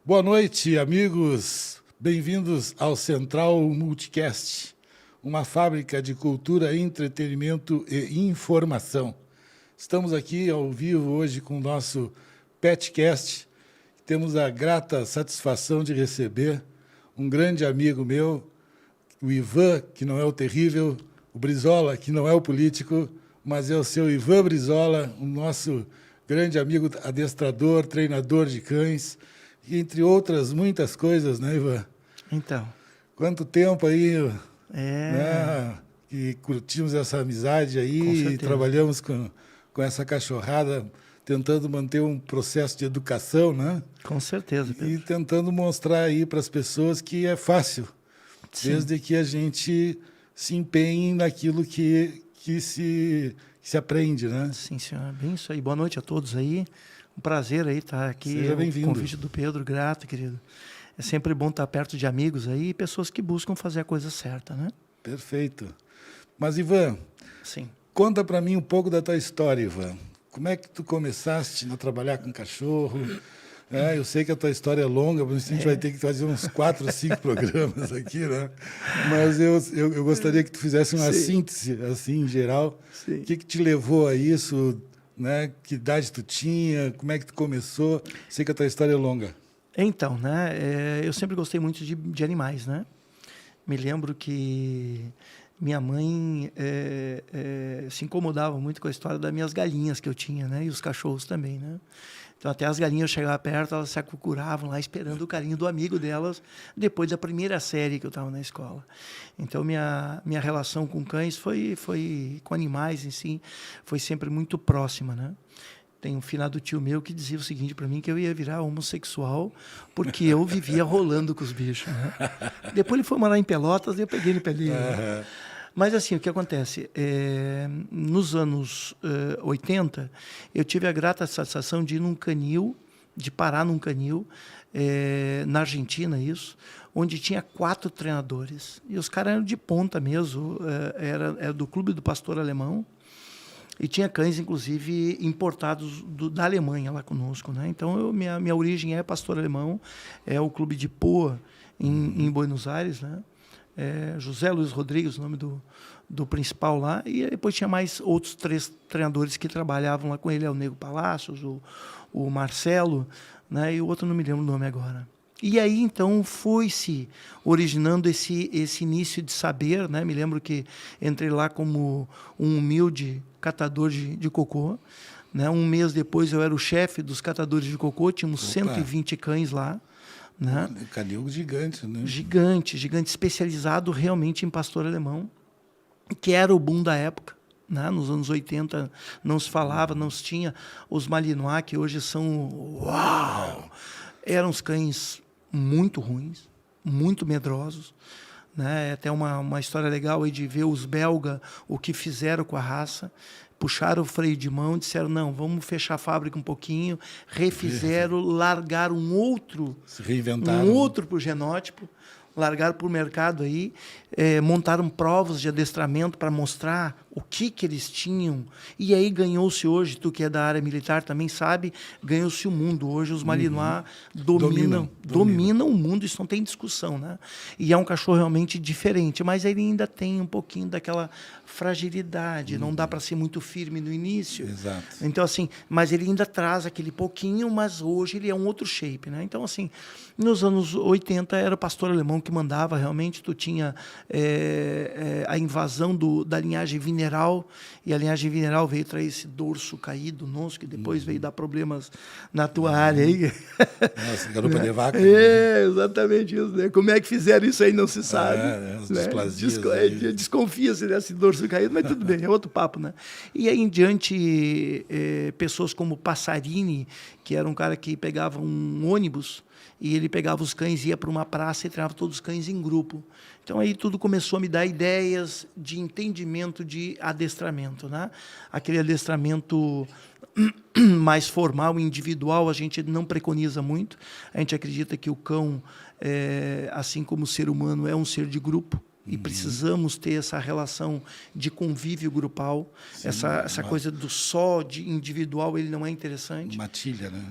Boa noite, amigos. Bem-vindos ao Central Multicast, uma fábrica de cultura, entretenimento e informação. Estamos aqui ao vivo hoje com o nosso Petcast. Temos a grata satisfação de receber um grande amigo meu, o Ivan, que não é o terrível, o Brizola, que não é o político, mas é o seu Ivan Brizola, o nosso grande amigo adestrador, treinador de cães, entre outras muitas coisas, né, Ivan? Então. Quanto tempo aí, né, que curtimos essa amizade aí e trabalhamos com essa cachorrada, tentando manter um processo de educação, né? Com certeza, Pedro. E tentando mostrar aí para as pessoas que é fácil, sim, desde que a gente se empenhe naquilo que se aprende, né? Sim, senhor. Bem isso aí. Boa noite a todos aí. Um prazer aí estar aqui. Seja bem-vindo. O convite do Pedro, grato, querido. É sempre bom estar perto de amigos aí e pessoas que buscam fazer a coisa certa, né? Perfeito. Mas, Ivan, sim, conta para mim um pouco da tua história, Ivan. Como é que tu começaste a trabalhar com cachorro? Eu sei que a tua história é longa, a gente vai ter que fazer uns 4 ou 5 programas aqui, né? Mas eu gostaria que tu fizesse uma síntese, assim, em geral. Sim. O que te levou a isso, né? Que idade tu tinha? Como é que tu começou? Sei que a tua história é longa. Então, né? Eu sempre gostei muito de animais, né? Me lembro que minha mãe se incomodava muito com a história das minhas galinhas que eu tinha, né? E os cachorros também, né? Então, até as galinhas chegavam perto, elas se acocoravam lá, esperando o carinho do amigo delas, depois da primeira série que eu estava na escola. Então, minha relação com cães foi com animais em si, foi sempre muito próxima, né? Tem um finado tio meu que dizia o seguinte para mim, que eu ia virar homossexual porque eu vivia rolando com os bichos, né? Depois ele foi morar em Pelotas e eu peguei ele pela né? Mas, assim, o que acontece? Nos anos 80, eu tive a grata satisfação de ir num canil, de parar num canil, na Argentina, isso, onde tinha 4 treinadores. E os caras eram de ponta mesmo, era do Clube do Pastor Alemão, e tinha cães, inclusive, importados da Alemanha lá conosco, né? Então, minha origem é Pastor Alemão, é o Clube de Poa, em Buenos Aires, né? José Luiz Rodrigues, o nome do principal lá, e depois tinha mais outros 3 treinadores que trabalhavam lá com ele, o Nego Palacios, o Marcelo, né, e o outro não me lembro o nome agora. E aí, então, foi-se originando esse início de saber, né? Me lembro que entrei lá como um humilde catador de cocô, né? Um mês depois eu era o chefe dos catadores de cocô, tínhamos 120 cães lá, né? Canil gigante, né? Gigante, especializado realmente em pastor alemão, que era o boom da época. Né? Nos anos 80 não se falava, não se tinha os Malinois, que hoje são... Uau! Eram os cães muito ruins, muito medrosos. Né? Até uma história legal aí de ver os belgas, o que fizeram com a raça. Puxaram o freio de mão, disseram, não, vamos fechar a fábrica um pouquinho, refizeram, largaram um outro pro genótipo, largaram para o mercado aí, montaram provas de adestramento para mostrar o que eles tinham. E aí ganhou-se hoje, tu que é da área militar também sabe, ganhou-se o mundo. Hoje os Malinois dominam o mundo, isso não tem discussão, né? E é um cachorro realmente diferente, mas ele ainda tem um pouquinho daquela fragilidade, não dá para ser muito firme no início. Exato. Então, assim, mas ele ainda traz aquele pouquinho, mas hoje ele é um outro shape, né? Então, assim, nos anos 80 era o pastor alemão que mandava, realmente, tu tinha a invasão da linhagem Vineral, e a linhagem Vineral veio trazer esse dorso caído nosso, que depois veio dar problemas na tua área aí. Nossa, garupa de vaca. Exatamente isso, né? Como é que fizeram isso aí não se sabe. As displasias. Desconfia-se desse dorso caído, mas tudo bem, é outro papo, né? E aí em diante, pessoas como Passarini, que era um cara que pegava um ônibus, e ele pegava os cães, ia para uma praça e treinava todos os cães em grupo. Então, aí tudo começou a me dar ideias de entendimento de adestramento, né? Aquele adestramento mais formal, individual, a gente não preconiza muito. A gente acredita que o cão, assim como o ser humano, é um ser de grupo. E precisamos ter essa relação de convívio grupal. Sim, essa coisa do só de individual, ele não é interessante. Matilha, né?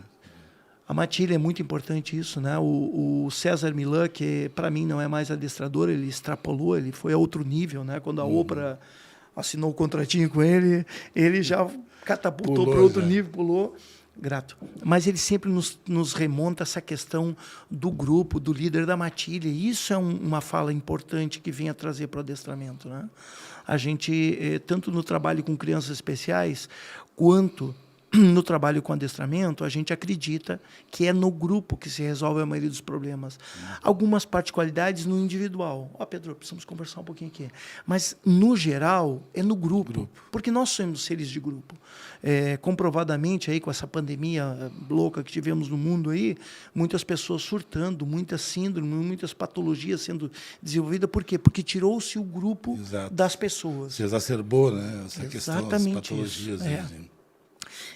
A matilha é muito importante isso, né? O César Millan, que para mim não é mais adestrador, ele extrapolou, ele foi a outro nível, né? Quando a Oprah assinou o contratinho com ele, ele já catapultou para outro nível, pulou. Grato. Mas ele sempre nos remonta essa questão do grupo, do líder da matilha. E isso é uma fala importante que vem a trazer para o adestramento, né? A gente, tanto no trabalho com crianças especiais, quanto no trabalho com adestramento, a gente acredita que é no grupo que se resolve a maioria dos problemas. Algumas particularidades no individual. Pedro, precisamos conversar um pouquinho aqui. Mas, no geral, é no grupo. Porque nós somos seres de grupo. Comprovadamente, aí, com essa pandemia louca que tivemos no mundo, aí, muitas pessoas surtando, muitas síndromes, muitas patologias sendo desenvolvidas. Por quê? Porque tirou-se o grupo das pessoas. Se exacerbou, né? Essa questão das Isso. patologias.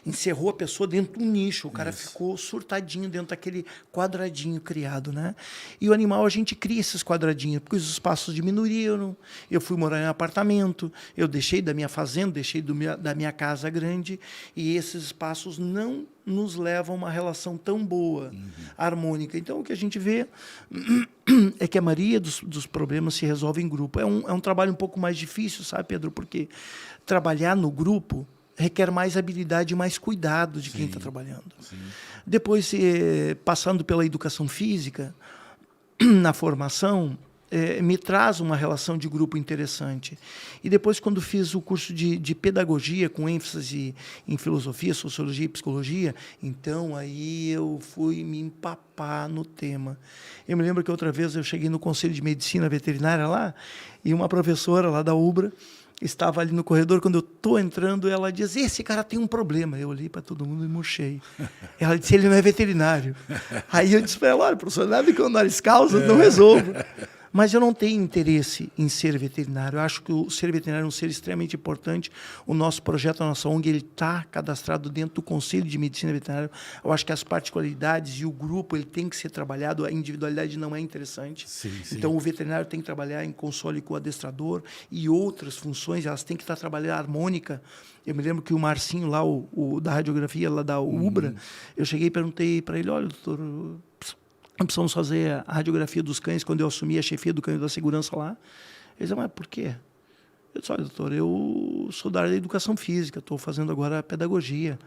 Encerrou a pessoa dentro de um nicho, o cara ficou surtadinho dentro daquele quadradinho criado, né? E o animal, a gente cria esses quadradinhos, porque os espaços diminuíram, eu fui morar em um apartamento, eu deixei da minha fazenda, deixei da minha casa grande, e esses espaços não nos levam a uma relação tão boa, harmônica. Então, o que a gente vê é que a maioria dos problemas se resolve em grupo. É um trabalho um pouco mais difícil, sabe, Pedro? Porque trabalhar no grupo requer mais habilidade e mais cuidado de quem está trabalhando. Sim. Depois, passando pela educação física, na formação, me traz uma relação de grupo interessante. E depois, quando fiz o curso de pedagogia, com ênfase em filosofia, sociologia e psicologia, então aí eu fui me empapar no tema. Eu me lembro que outra vez eu cheguei no Conselho de Medicina Veterinária lá, e uma professora lá da UBRA estava ali no corredor, quando eu estou entrando, ela diz, esse cara tem um problema. Eu olhei para todo mundo e murchei. Ela disse, ele não é veterinário. Aí eu disse para ela, olha, professor, nada que eu nariz causa, não resolvo. Mas eu não tenho interesse em ser veterinário. Eu acho que o ser veterinário é um ser extremamente importante. O nosso projeto, a nossa ONG, ele está cadastrado dentro do Conselho de Medicina Veterinária. Eu acho que as particularidades e o grupo ele tem que ser trabalhado. A individualidade não é interessante. Sim. Então, o veterinário tem que trabalhar em console com o adestrador e outras funções, elas têm que estar trabalhando harmônica. Eu me lembro que o Marcinho, lá, o da radiografia, lá da UBRA, eu cheguei e perguntei para ele, olha, doutor, precisamos fazer a radiografia dos cães quando eu assumi a chefia do cão da segurança lá. Ele disse, mas por quê? Eu disse, olha, doutor, eu sou da área da educação física, estou fazendo agora pedagogia.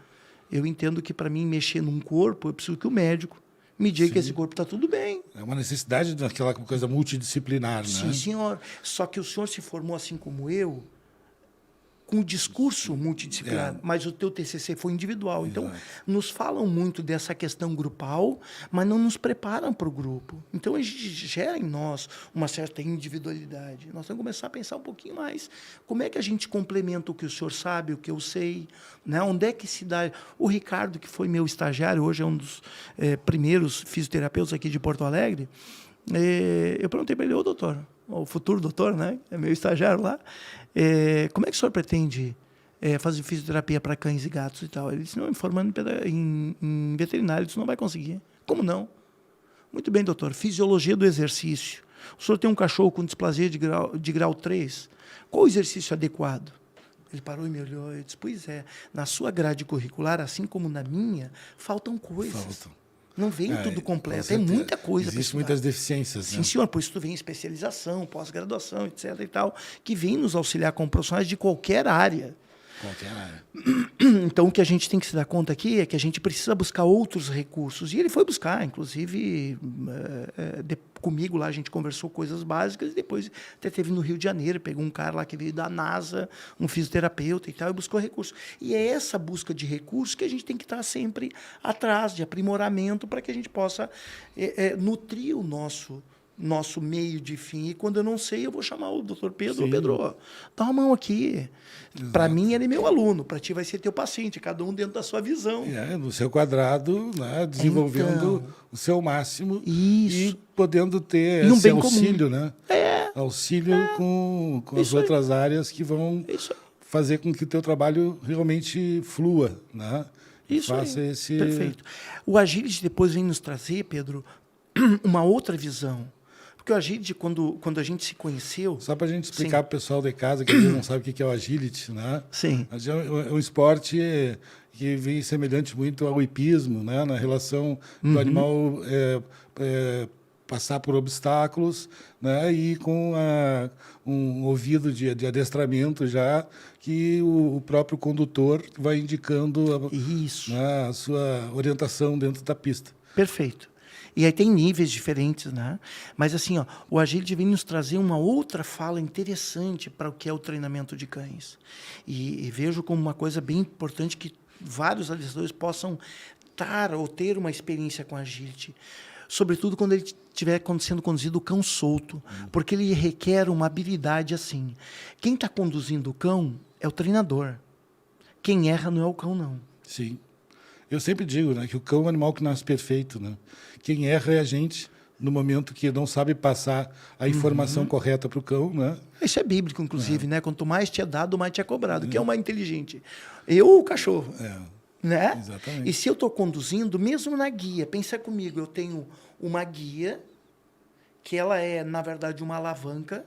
Eu entendo que para mim mexer num corpo, eu preciso que o médico me diga que esse corpo está tudo bem. É uma necessidade daquela coisa multidisciplinar, Sim, né? senhor. Só que o senhor se formou assim como eu, com o discurso multidisciplinar, mas o teu TCC foi individual. Então, nos falam muito dessa questão grupal, mas não nos preparam para o grupo. Então, a gente gera em nós uma certa individualidade. Nós temos que começar a pensar um pouquinho mais. Como é que a gente complementa o que o senhor sabe, o que eu sei? Né? Onde é que se dá... O Ricardo, que foi meu estagiário, hoje é um dos primeiros fisioterapeutas aqui de Porto Alegre, eu perguntei para ele, ô doutor, o futuro doutor, né? É meu estagiário lá. Como é que o senhor pretende fazer fisioterapia para cães e gatos e tal? Ele disse, não, formando em veterinário, isso não vai conseguir. Como não? Muito bem, doutor. Fisiologia do exercício. O senhor tem um cachorro com displasia de grau 3. Qual o exercício adequado? Ele parou e me olhou e disse, pois é, na sua grade curricular, assim como na minha, faltam coisas. Faltam. Não vem tudo completo, é muita coisa. Existem muitas deficiências. Sim, né? senhor, por isso tu vem em especialização, pós-graduação, etc. e tal, que vem nos auxiliar como profissionais de qualquer área. Qualquer área. Então, o que a gente tem que se dar conta aqui é que a gente precisa buscar outros recursos. E ele foi buscar, inclusive, comigo lá a gente conversou coisas básicas e depois até teve no Rio de Janeiro, pegou um cara lá que veio da NASA, um fisioterapeuta e tal, e buscou recursos. E é essa busca de recursos que a gente tem que estar sempre atrás, de aprimoramento, para que a gente possa nutrir o nosso meio de fim. E quando eu não sei, eu vou chamar o doutor Pedro. Ô, Pedro, dá uma mão aqui. Para mim, ele é meu aluno. Para ti vai ser teu paciente. Cada um dentro da sua visão. No seu quadrado, né, desenvolvendo o seu máximo. E podendo ter esse auxílio, né? Auxílio com as outras áreas que vão fazer com que o teu trabalho realmente flua, né? Isso faça aí. esse... Perfeito. O Agility depois vem nos trazer, Pedro, uma outra visão. Porque o Agility, quando a gente se conheceu... Só para a gente explicar para o pessoal de casa, que às vezes não sabe o que é o Agility, né? Sim. É um esporte que vem semelhante muito ao hipismo, né? Na relação do animal passar por obstáculos, né? E com um ouvido de adestramento já, que o próprio condutor vai indicando a sua orientação dentro da pista. Perfeito. E aí tem níveis diferentes, né? Mas assim, o Agility vem nos trazer uma outra fala interessante para o que é o treinamento de cães. E vejo como uma coisa bem importante que vários adestradores possam ter uma experiência com Agility. Sobretudo quando ele estiver sendo conduzido o cão solto, porque ele requer uma habilidade assim. Quem está conduzindo o cão é o treinador. Quem erra não é o cão, não. Sim. Eu sempre digo, né, que o cão é um animal que nasce perfeito, né? Quem erra é a gente no momento que não sabe passar a informação correta para o cão, né? Isso é bíblico, inclusive, né? Quanto mais te é dado, mais te é cobrado. Quem é o mais inteligente? Eu ou o cachorro? Né? Exatamente. E se eu estou conduzindo, mesmo na guia, pensa comigo, eu tenho uma guia, que ela é, na verdade, uma alavanca.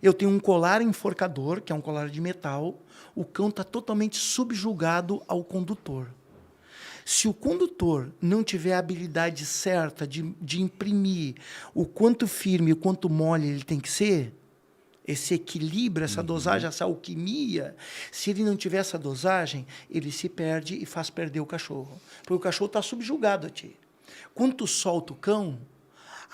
Eu tenho um colar enforcador, que é um colar de metal. O cão está totalmente subjugado ao condutor. Se o condutor não tiver a habilidade certa de imprimir o quanto firme e o quanto mole ele tem que ser, esse equilíbrio, essa dosagem, essa alquimia, se ele não tiver essa dosagem, ele se perde e faz perder o cachorro. Porque o cachorro está subjugado a ti. Quando tu solta o cão,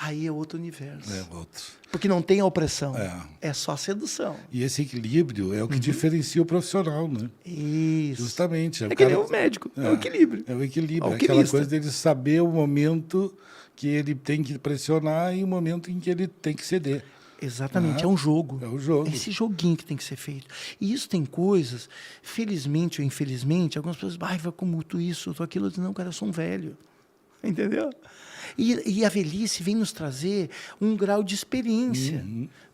aí é outro universo. É outro. Porque não tem a opressão, é só sedução. E esse equilíbrio é o que diferencia o profissional, né? Isso. Justamente. Que nem o médico, é o equilíbrio. É o equilíbrio, aquela coisa dele saber o momento que ele tem que pressionar e o momento em que ele tem que ceder. Exatamente, é um jogo. É o jogo. É esse joguinho que tem que ser feito. E isso tem coisas, felizmente ou infelizmente, algumas pessoas, vai como tu isso, tu aquilo. Eu digo, não, cara, eu sou um velho. Entendeu? E a velhice vem nos trazer um grau de experiência.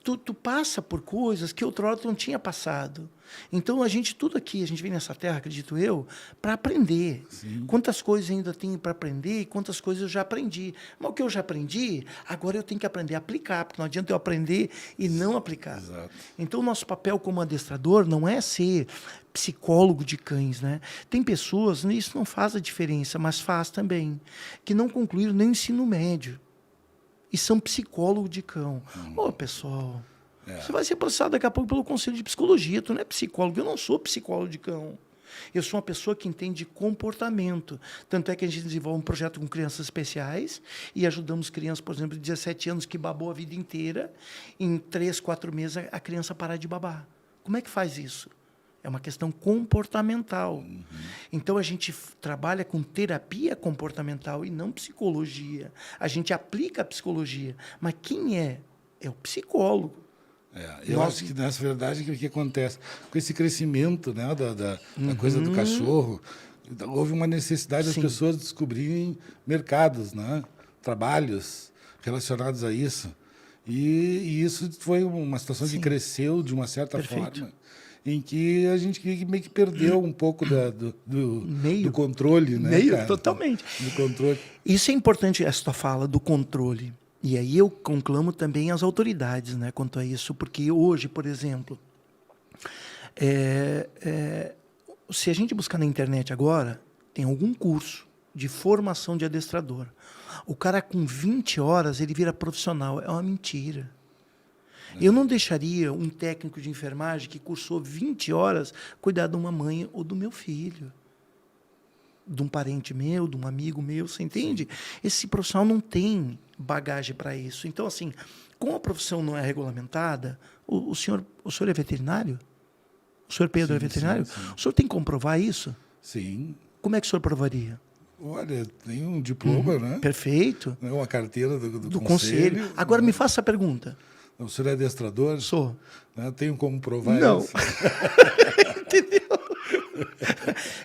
Tu passa por coisas que outrora tu não tinha passado. Então, tudo aqui, a gente vem nessa terra, acredito eu, para aprender. Sim. Quantas coisas ainda tenho para aprender e quantas coisas eu já aprendi. Mas o que eu já aprendi, agora eu tenho que aprender a aplicar, porque não adianta eu aprender e não aplicar. Exato. Então, o nosso papel como adestrador não é ser psicólogo de cães, né? Tem pessoas, isso não faz a diferença, mas faz também, que não concluíram nem o ensino médio e são psicólogos de cão. Pessoal... Você vai ser processado daqui a pouco pelo Conselho de Psicologia. Tu não é psicólogo. Eu não sou psicólogo de cão. Eu sou uma pessoa que entende comportamento. Tanto é que a gente desenvolve um projeto com crianças especiais e ajudamos crianças, por exemplo, de 17 anos que babou a vida inteira. Em 3, 4 meses, a criança parar de babar. Como é que faz isso? É uma questão comportamental. Então, a gente trabalha com terapia comportamental e não psicologia. A gente aplica a psicologia. Mas quem é? É o psicólogo. Eu acho que, nessa verdade, o que acontece? Com esse crescimento, né, da coisa do cachorro, houve uma necessidade das pessoas descobrirem mercados, né, trabalhos relacionados a isso. E isso foi uma situação que cresceu de uma certa forma, em que a gente meio que perdeu um pouco do controle. Né, cara? Totalmente. Do controle. Isso é importante, essa tua fala do controle. E aí eu conclamo também as autoridades, né, quanto a isso, porque hoje, por exemplo, se a gente buscar na internet agora, tem algum curso de formação de adestrador. O cara com 20 horas, ele vira profissional. É uma mentira. Eu não deixaria um técnico de enfermagem que cursou 20 horas cuidar de uma mãe ou do meu filho, de um parente meu, de um amigo meu, você entende? Esse profissional não tem bagagem para isso. Então, assim, como a profissão não é regulamentada, o senhor é veterinário? O senhor Pedro é veterinário? Sim. O senhor tem que comprovar isso? Sim. Como é que o senhor provaria? Olha, tem um diploma, né? Perfeito. Uma carteira do conselho. Agora me faça a pergunta. O senhor é adestrador? Sou. Né? Tenho como provar não. isso? Entendeu?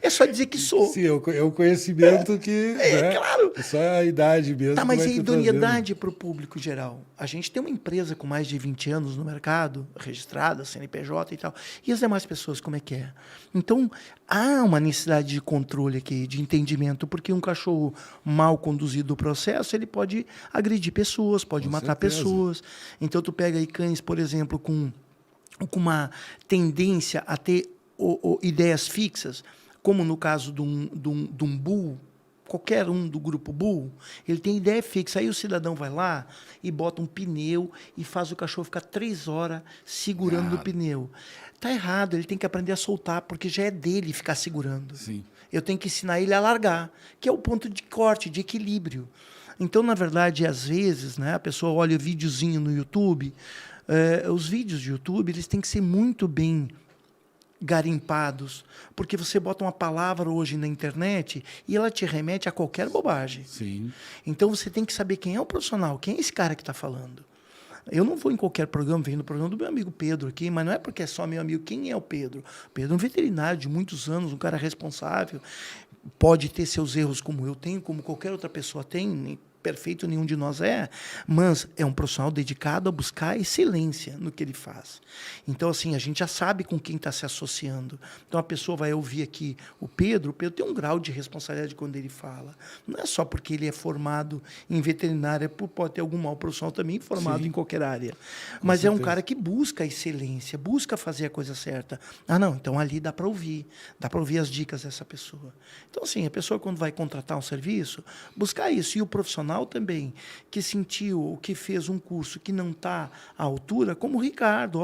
É só dizer que sou. Sim, é o conhecimento que... né? Claro. É só a idade mesmo. Tá, mas vai e a te idoneidade para o público geral? A gente tem uma empresa com mais de 20 anos no mercado, registrada, CNPJ e tal. E as demais pessoas, como é que é? Então, há uma necessidade de controle aqui, de entendimento, porque um cachorro mal conduzido o processo, ele pode agredir pessoas, pode matar pessoas. Então, tu pega aí cães, por exemplo, com uma tendência a ter ideias fixas, como no caso de um bull, qualquer um do grupo bull, ele tem ideia fixa. Aí o cidadão vai lá e bota um pneu e faz o cachorro ficar 3 horas segurando o pneu. Tá errado, ele tem que aprender a soltar, porque já é dele ficar segurando. Sim. Eu tenho que ensinar ele a largar, que é o ponto de corte, de equilíbrio. Então, na verdade, às vezes, né, a pessoa olha o videozinho no YouTube, os vídeos de YouTube, eles têm que ser muito bem garimpados, porque você bota uma palavra hoje na internet e ela te remete a qualquer bobagem. Sim. Então você tem que saber quem é o profissional, quem é esse cara que está falando. Eu não vou em qualquer programa, venho no programa do meu amigo Pedro aqui, mas não é porque é só meu amigo. Quem é o Pedro? Pedro é um veterinário de muitos anos, um cara responsável, pode ter seus erros como eu tenho, como qualquer outra pessoa tem, perfeito nenhum de nós é, mas é um profissional dedicado a buscar excelência no que ele faz. Então, assim, a gente já sabe com quem está se associando. Então, a pessoa vai ouvir aqui o Pedro tem um grau de responsabilidade quando ele fala. Não é só porque ele é formado em veterinária, pode ter algum mau profissional também formado em qualquer área. Mas certeza. É um cara que busca a excelência, busca fazer a coisa certa. Ah, não, então ali dá para ouvir as dicas dessa pessoa. Então, assim, a pessoa quando vai contratar um serviço, buscar isso. E o profissional também, que sentiu ou que fez um curso que não está à altura, como o Ricardo,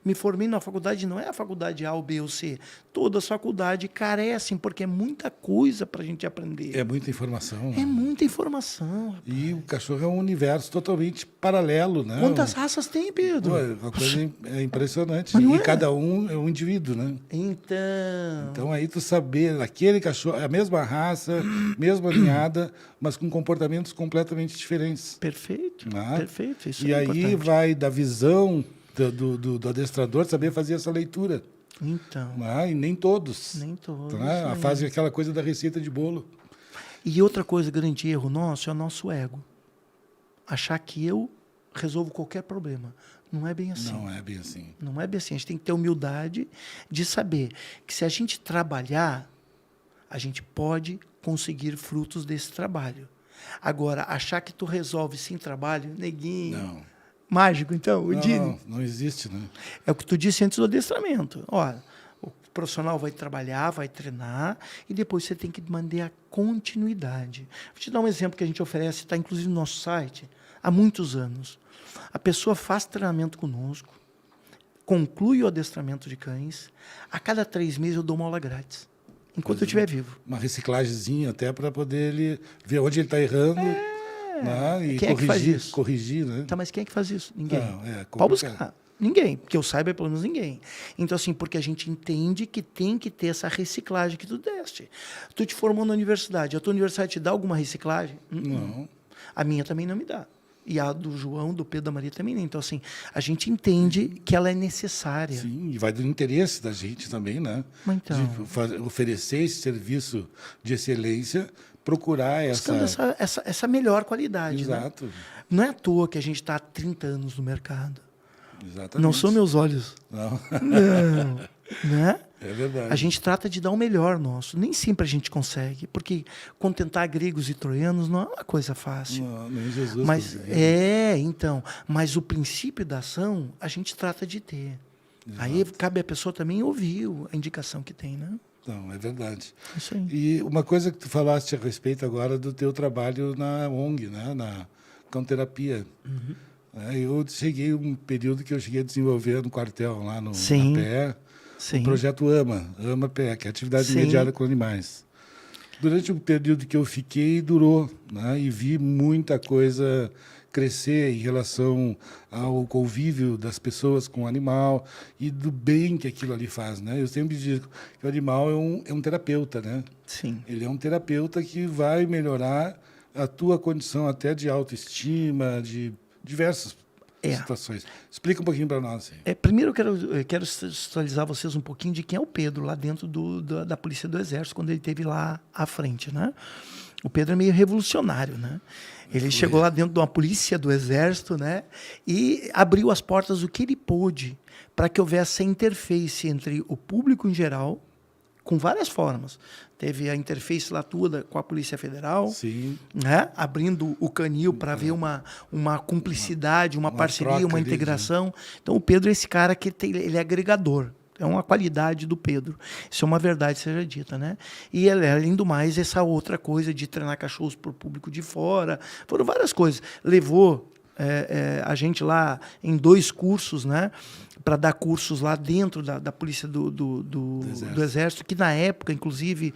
me formei na faculdade, não é a faculdade A ou B ou C, todas as faculdades carecem, porque é muita coisa para a gente aprender. É muita informação. É muita informação. Rapaz. E o cachorro é um universo totalmente paralelo, né? Quantas raças tem, Pedro? Uma coisa impressionante. E cada um é um indivíduo, né? Então aí tu saber, aquele cachorro, é a mesma raça, mesma ninhada, mas com comportamentos completamente diferentes. Perfeito, né? Perfeito. Isso e é aí importante. vai da visão do adestrador saber fazer essa leitura. Então. E nem todos. Nem todos. Fazem aquela coisa da receita de bolo. E outra coisa, grande erro nosso, é o nosso ego. Achar que eu resolvo qualquer problema. Não é bem assim. Não é bem assim. Não é bem assim. A gente tem que ter humildade de saber que se a gente trabalhar, a gente pode conseguir frutos desse trabalho. Agora, achar que tu resolve sem trabalho, neguinho... Não. Mágico, então? Não existe, né? É o que tu disse antes do adestramento. Olha, o profissional vai trabalhar, vai treinar, e depois você tem que manter a continuidade. Vou te dar um exemplo que a gente oferece, está inclusive no nosso site, há muitos anos. A pessoa faz treinamento conosco, conclui o adestramento de cães, a cada 3 meses eu dou uma aula grátis, enquanto eu estiver vivo. Uma reciclagemzinha até para poder ele ver onde ele está errando. Né? E Quem é que faz isso? Corrigir, né? Tá, mas quem é que faz isso? Ninguém. Não, Pode buscar. Ninguém. Que eu saiba, pelo menos ninguém. Então, assim, porque a gente entende que tem que ter essa reciclagem que tu deste. Tu te formou na universidade. A tua universidade te dá alguma reciclagem? Não. A minha também não me dá. E a do João, do Pedro, da Maria também não. Então, assim, a gente entende que ela é necessária. Sim, e vai do interesse da gente também, né? Então, De oferecer esse serviço de excelência, procurar buscando essa melhor qualidade. Exato. Né? Não é à toa que a gente está há 30 anos no mercado. Exatamente. Não são meus olhos. Não. Não. Né? É verdade. A gente trata de dar o melhor nosso. Nem sempre a gente consegue, porque contentar gregos e troianos não é uma coisa fácil. Não, nem Jesus Mas então, mas o princípio da ação a gente trata de ter. Exato. Aí cabe a pessoa também ouvir a indicação que tem, né? Não, é verdade. Isso aí. E uma coisa que tu falaste a respeito agora do teu trabalho na ONG, né? Na cãoterapia. Uhum. Eu cheguei um período que eu cheguei a desenvolver no quartel, lá no PE, o projeto AMA PE, que é a atividade mediada com animais. Durante o período que eu fiquei, durou, né? E vi muita coisa crescer em relação ao convívio das pessoas com o animal e do bem que aquilo ali faz, né? Eu sempre digo que o animal é um terapeuta, né? Sim. Ele é um terapeuta que vai melhorar a tua condição até de autoestima, de diversas situações. Explica um pouquinho para nós. Primeiro eu quero atualizar vocês um pouquinho de quem é o Pedro lá dentro da Polícia do Exército, quando ele esteve lá à frente, né? O Pedro é meio revolucionário, né? Ele chegou lá dentro de uma polícia do Exército, né? E abriu as portas o que ele pôde para que houvesse a interface entre o público em geral, com várias formas. Teve a interface lá toda com a Polícia Federal, né? Abrindo o canil para ver uma cumplicidade, uma parceria, uma integração. Então, o Pedro é esse cara que ele é agregador. É uma qualidade do Pedro. Isso é uma verdade seja dita, né? E, além do mais, essa outra coisa de treinar cachorros para o público de fora. Foram várias coisas. Levou a gente lá em 2 cursos, né? Para dar cursos lá dentro da Polícia do Exército, que na época, inclusive,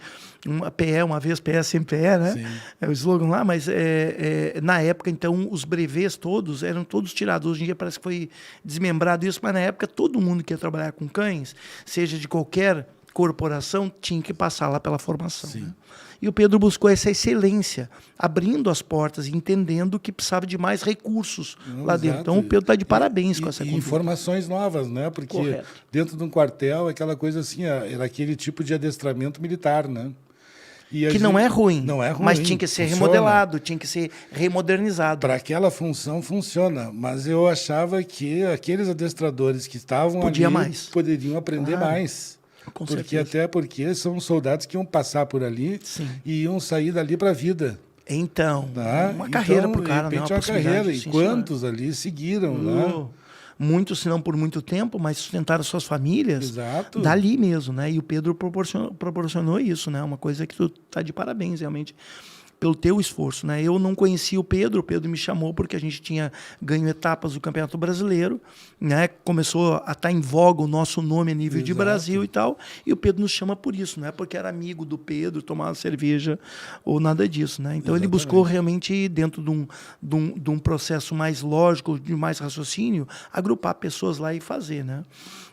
uma vez PE, sempre PE, né? Sim. É o slogan lá, mas na época, então, os brevês todos eram todos tirados. Hoje em dia parece que foi desmembrado isso, mas na época todo mundo que ia trabalhar com cães, seja de qualquer corporação, tinha que passar lá pela formação. Né? E o Pedro buscou essa excelência, abrindo as portas e entendendo que precisava de mais recursos lá dentro. Então, o Pedro está de parabéns com essa conduta. Informações novas, né? Porque dentro de um quartel, aquela coisa assim, era aquele tipo de adestramento militar, né? Que não é ruim, mas tinha que ser remodelado, tinha que ser remodernizado. Para aquela função, funciona. Mas eu achava que aqueles adestradores que estavam ali poderiam aprender mais. Porque são soldados que iam passar por ali e iam sair dali para a vida. Então, uma carreira para o cara, né? Uma carreira. E quantos ali seguiram, né? Muitos, se não por muito tempo, mas sustentaram suas famílias dali mesmo, né? E o Pedro proporcionou isso, né? Uma coisa que tu tá de parabéns, realmente, pelo teu esforço, né? Eu não conhecia o Pedro me chamou porque a gente tinha ganho etapas do Campeonato Brasileiro, né? Começou a estar em voga o nosso nome a nível de Brasil e tal, e o Pedro nos chama por isso, não é porque era amigo do Pedro, tomava cerveja ou nada disso, né? Então ele buscou realmente, dentro de um processo mais lógico, de mais raciocínio, agrupar pessoas lá e fazer, né?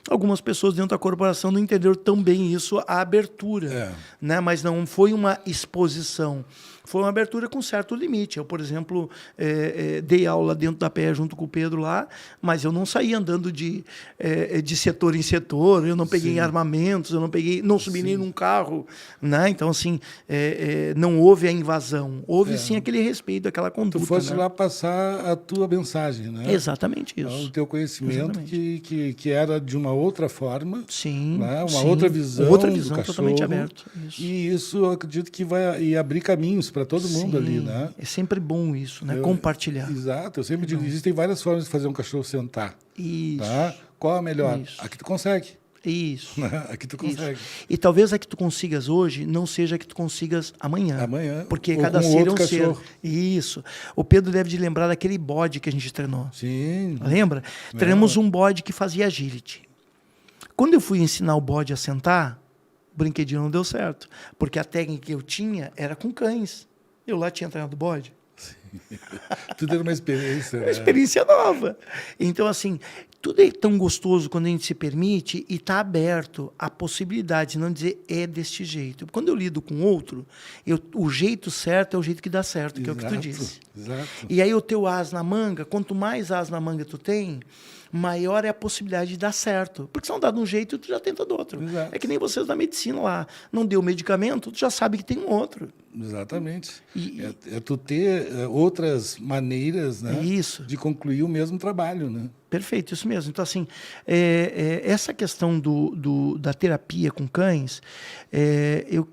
Algumas pessoas dentro da corporação não entenderam tão bem isso, a abertura, né? Mas não foi uma exposição. Foi uma abertura com certo limite. Eu, por exemplo, dei aula dentro da PE junto com o Pedro lá, mas eu não saí andando de setor em setor, eu não peguei armamentos, não subi nem num carro, né? Então, assim, não houve a invasão. Houve, sim, aquele respeito, aquela conduta. Tu fosse lá passar a tua mensagem, né? Exatamente isso. O teu conhecimento que era de uma outra forma, sim, né? Outra visão do cachorro, totalmente aberta. E isso eu acredito que vai abrir caminhos para todo mundo ali, né? É sempre bom isso, né? Compartilhar. Exato. Eu sempre digo, existem várias formas de fazer um cachorro sentar. Isso. Tá? Qual a melhor? A que tu consegue. Isso. A que tu consegue. Isso. E talvez a que tu consigas hoje não seja a que tu consigas amanhã. Porque ou cada com ser é um cachorro. ser. Isso. O Pedro deve de lembrar daquele bode que a gente treinou. Sim. Lembra? Treinamos um bode que fazia agility. Quando eu fui ensinar o bode a sentar, o brinquedinho não deu certo, porque a técnica que eu tinha era com cães. Eu lá tinha treinado bode. Tudo era uma experiência, Uma experiência nova. Então, assim, tudo é tão gostoso quando a gente se permite e está aberto à possibilidade, não dizer é deste jeito. Quando eu lido com outro, o jeito certo é o jeito que dá certo, que é o que tu disse. Exato. E aí o teu as na manga, quanto mais as na manga tu tem, maior é a possibilidade de dar certo. Porque se não dá de um jeito, tu já tenta do outro. Exato. É que nem vocês na medicina lá. Não deu medicamento, tu já sabe que tem um outro. Exatamente. É tu ter outras maneiras, né, Isso. de concluir o mesmo trabalho, né? Perfeito, isso mesmo. Então, assim, essa questão da terapia com cães,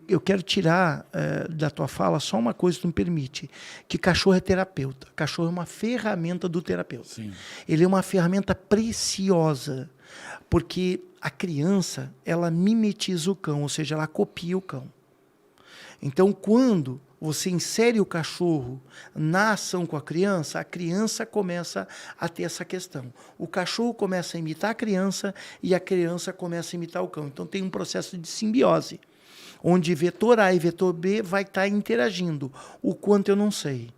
eu quero tirar da tua fala só uma coisa que tu me permite, que cachorro é terapeuta. Cachorro é uma ferramenta do terapeuta. Sim. Ele é uma ferramenta preciosa, porque a criança, ela mimetiza o cão, ou seja, ela copia o cão. Então, quando você insere o cachorro na ação com a criança começa a ter essa questão. O cachorro começa a imitar a criança e a criança começa a imitar o cão. Então, tem um processo de simbiose, onde vetor A e vetor B vai estar interagindo. O quanto eu não sei.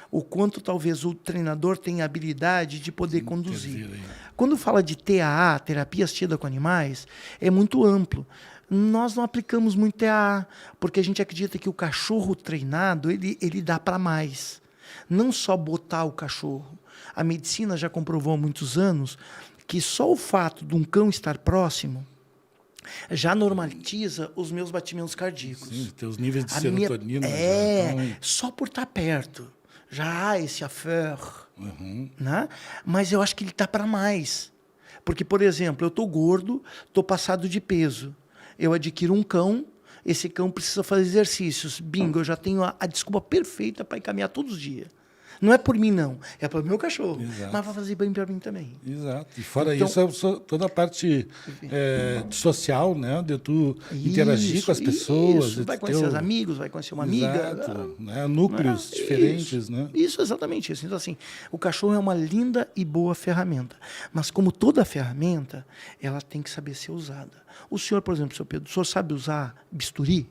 O quanto talvez o treinador tenha habilidade de poder conduzir. Quando fala de TAA, terapia assistida com animais, é muito amplo. Nós não aplicamos muito TAA, porque a gente acredita que o cachorro treinado, ele dá para mais. Não só botar o cachorro. A medicina já comprovou há muitos anos que só o fato de um cão estar próximo já normaliza os meus batimentos cardíacos. Sim, teus níveis de serotonina. Só por estar perto. Já há esse affaire. Né? Mas eu acho que ele está para mais. Porque, por exemplo, eu estou gordo, estou passado de peso. Eu adquiro um cão, esse cão precisa fazer exercícios. Bingo, eu já tenho a desculpa perfeita para encaminhar todos os dias. Não é por mim, não. É para o meu cachorro. Exato. Mas vai fazer bem para mim também. Exato. E fora isso, toda a parte social, né? De tu interagir com as pessoas. Isso. Vai conhecer os amigos, vai conhecer uma amiga. Né? Núcleos diferentes, isso, né? Isso, exatamente isso. Então, assim, o cachorro é uma linda e boa ferramenta. Mas, como toda ferramenta, ela tem que saber ser usada. O senhor, por exemplo, seu Pedro, o senhor sabe usar bisturi?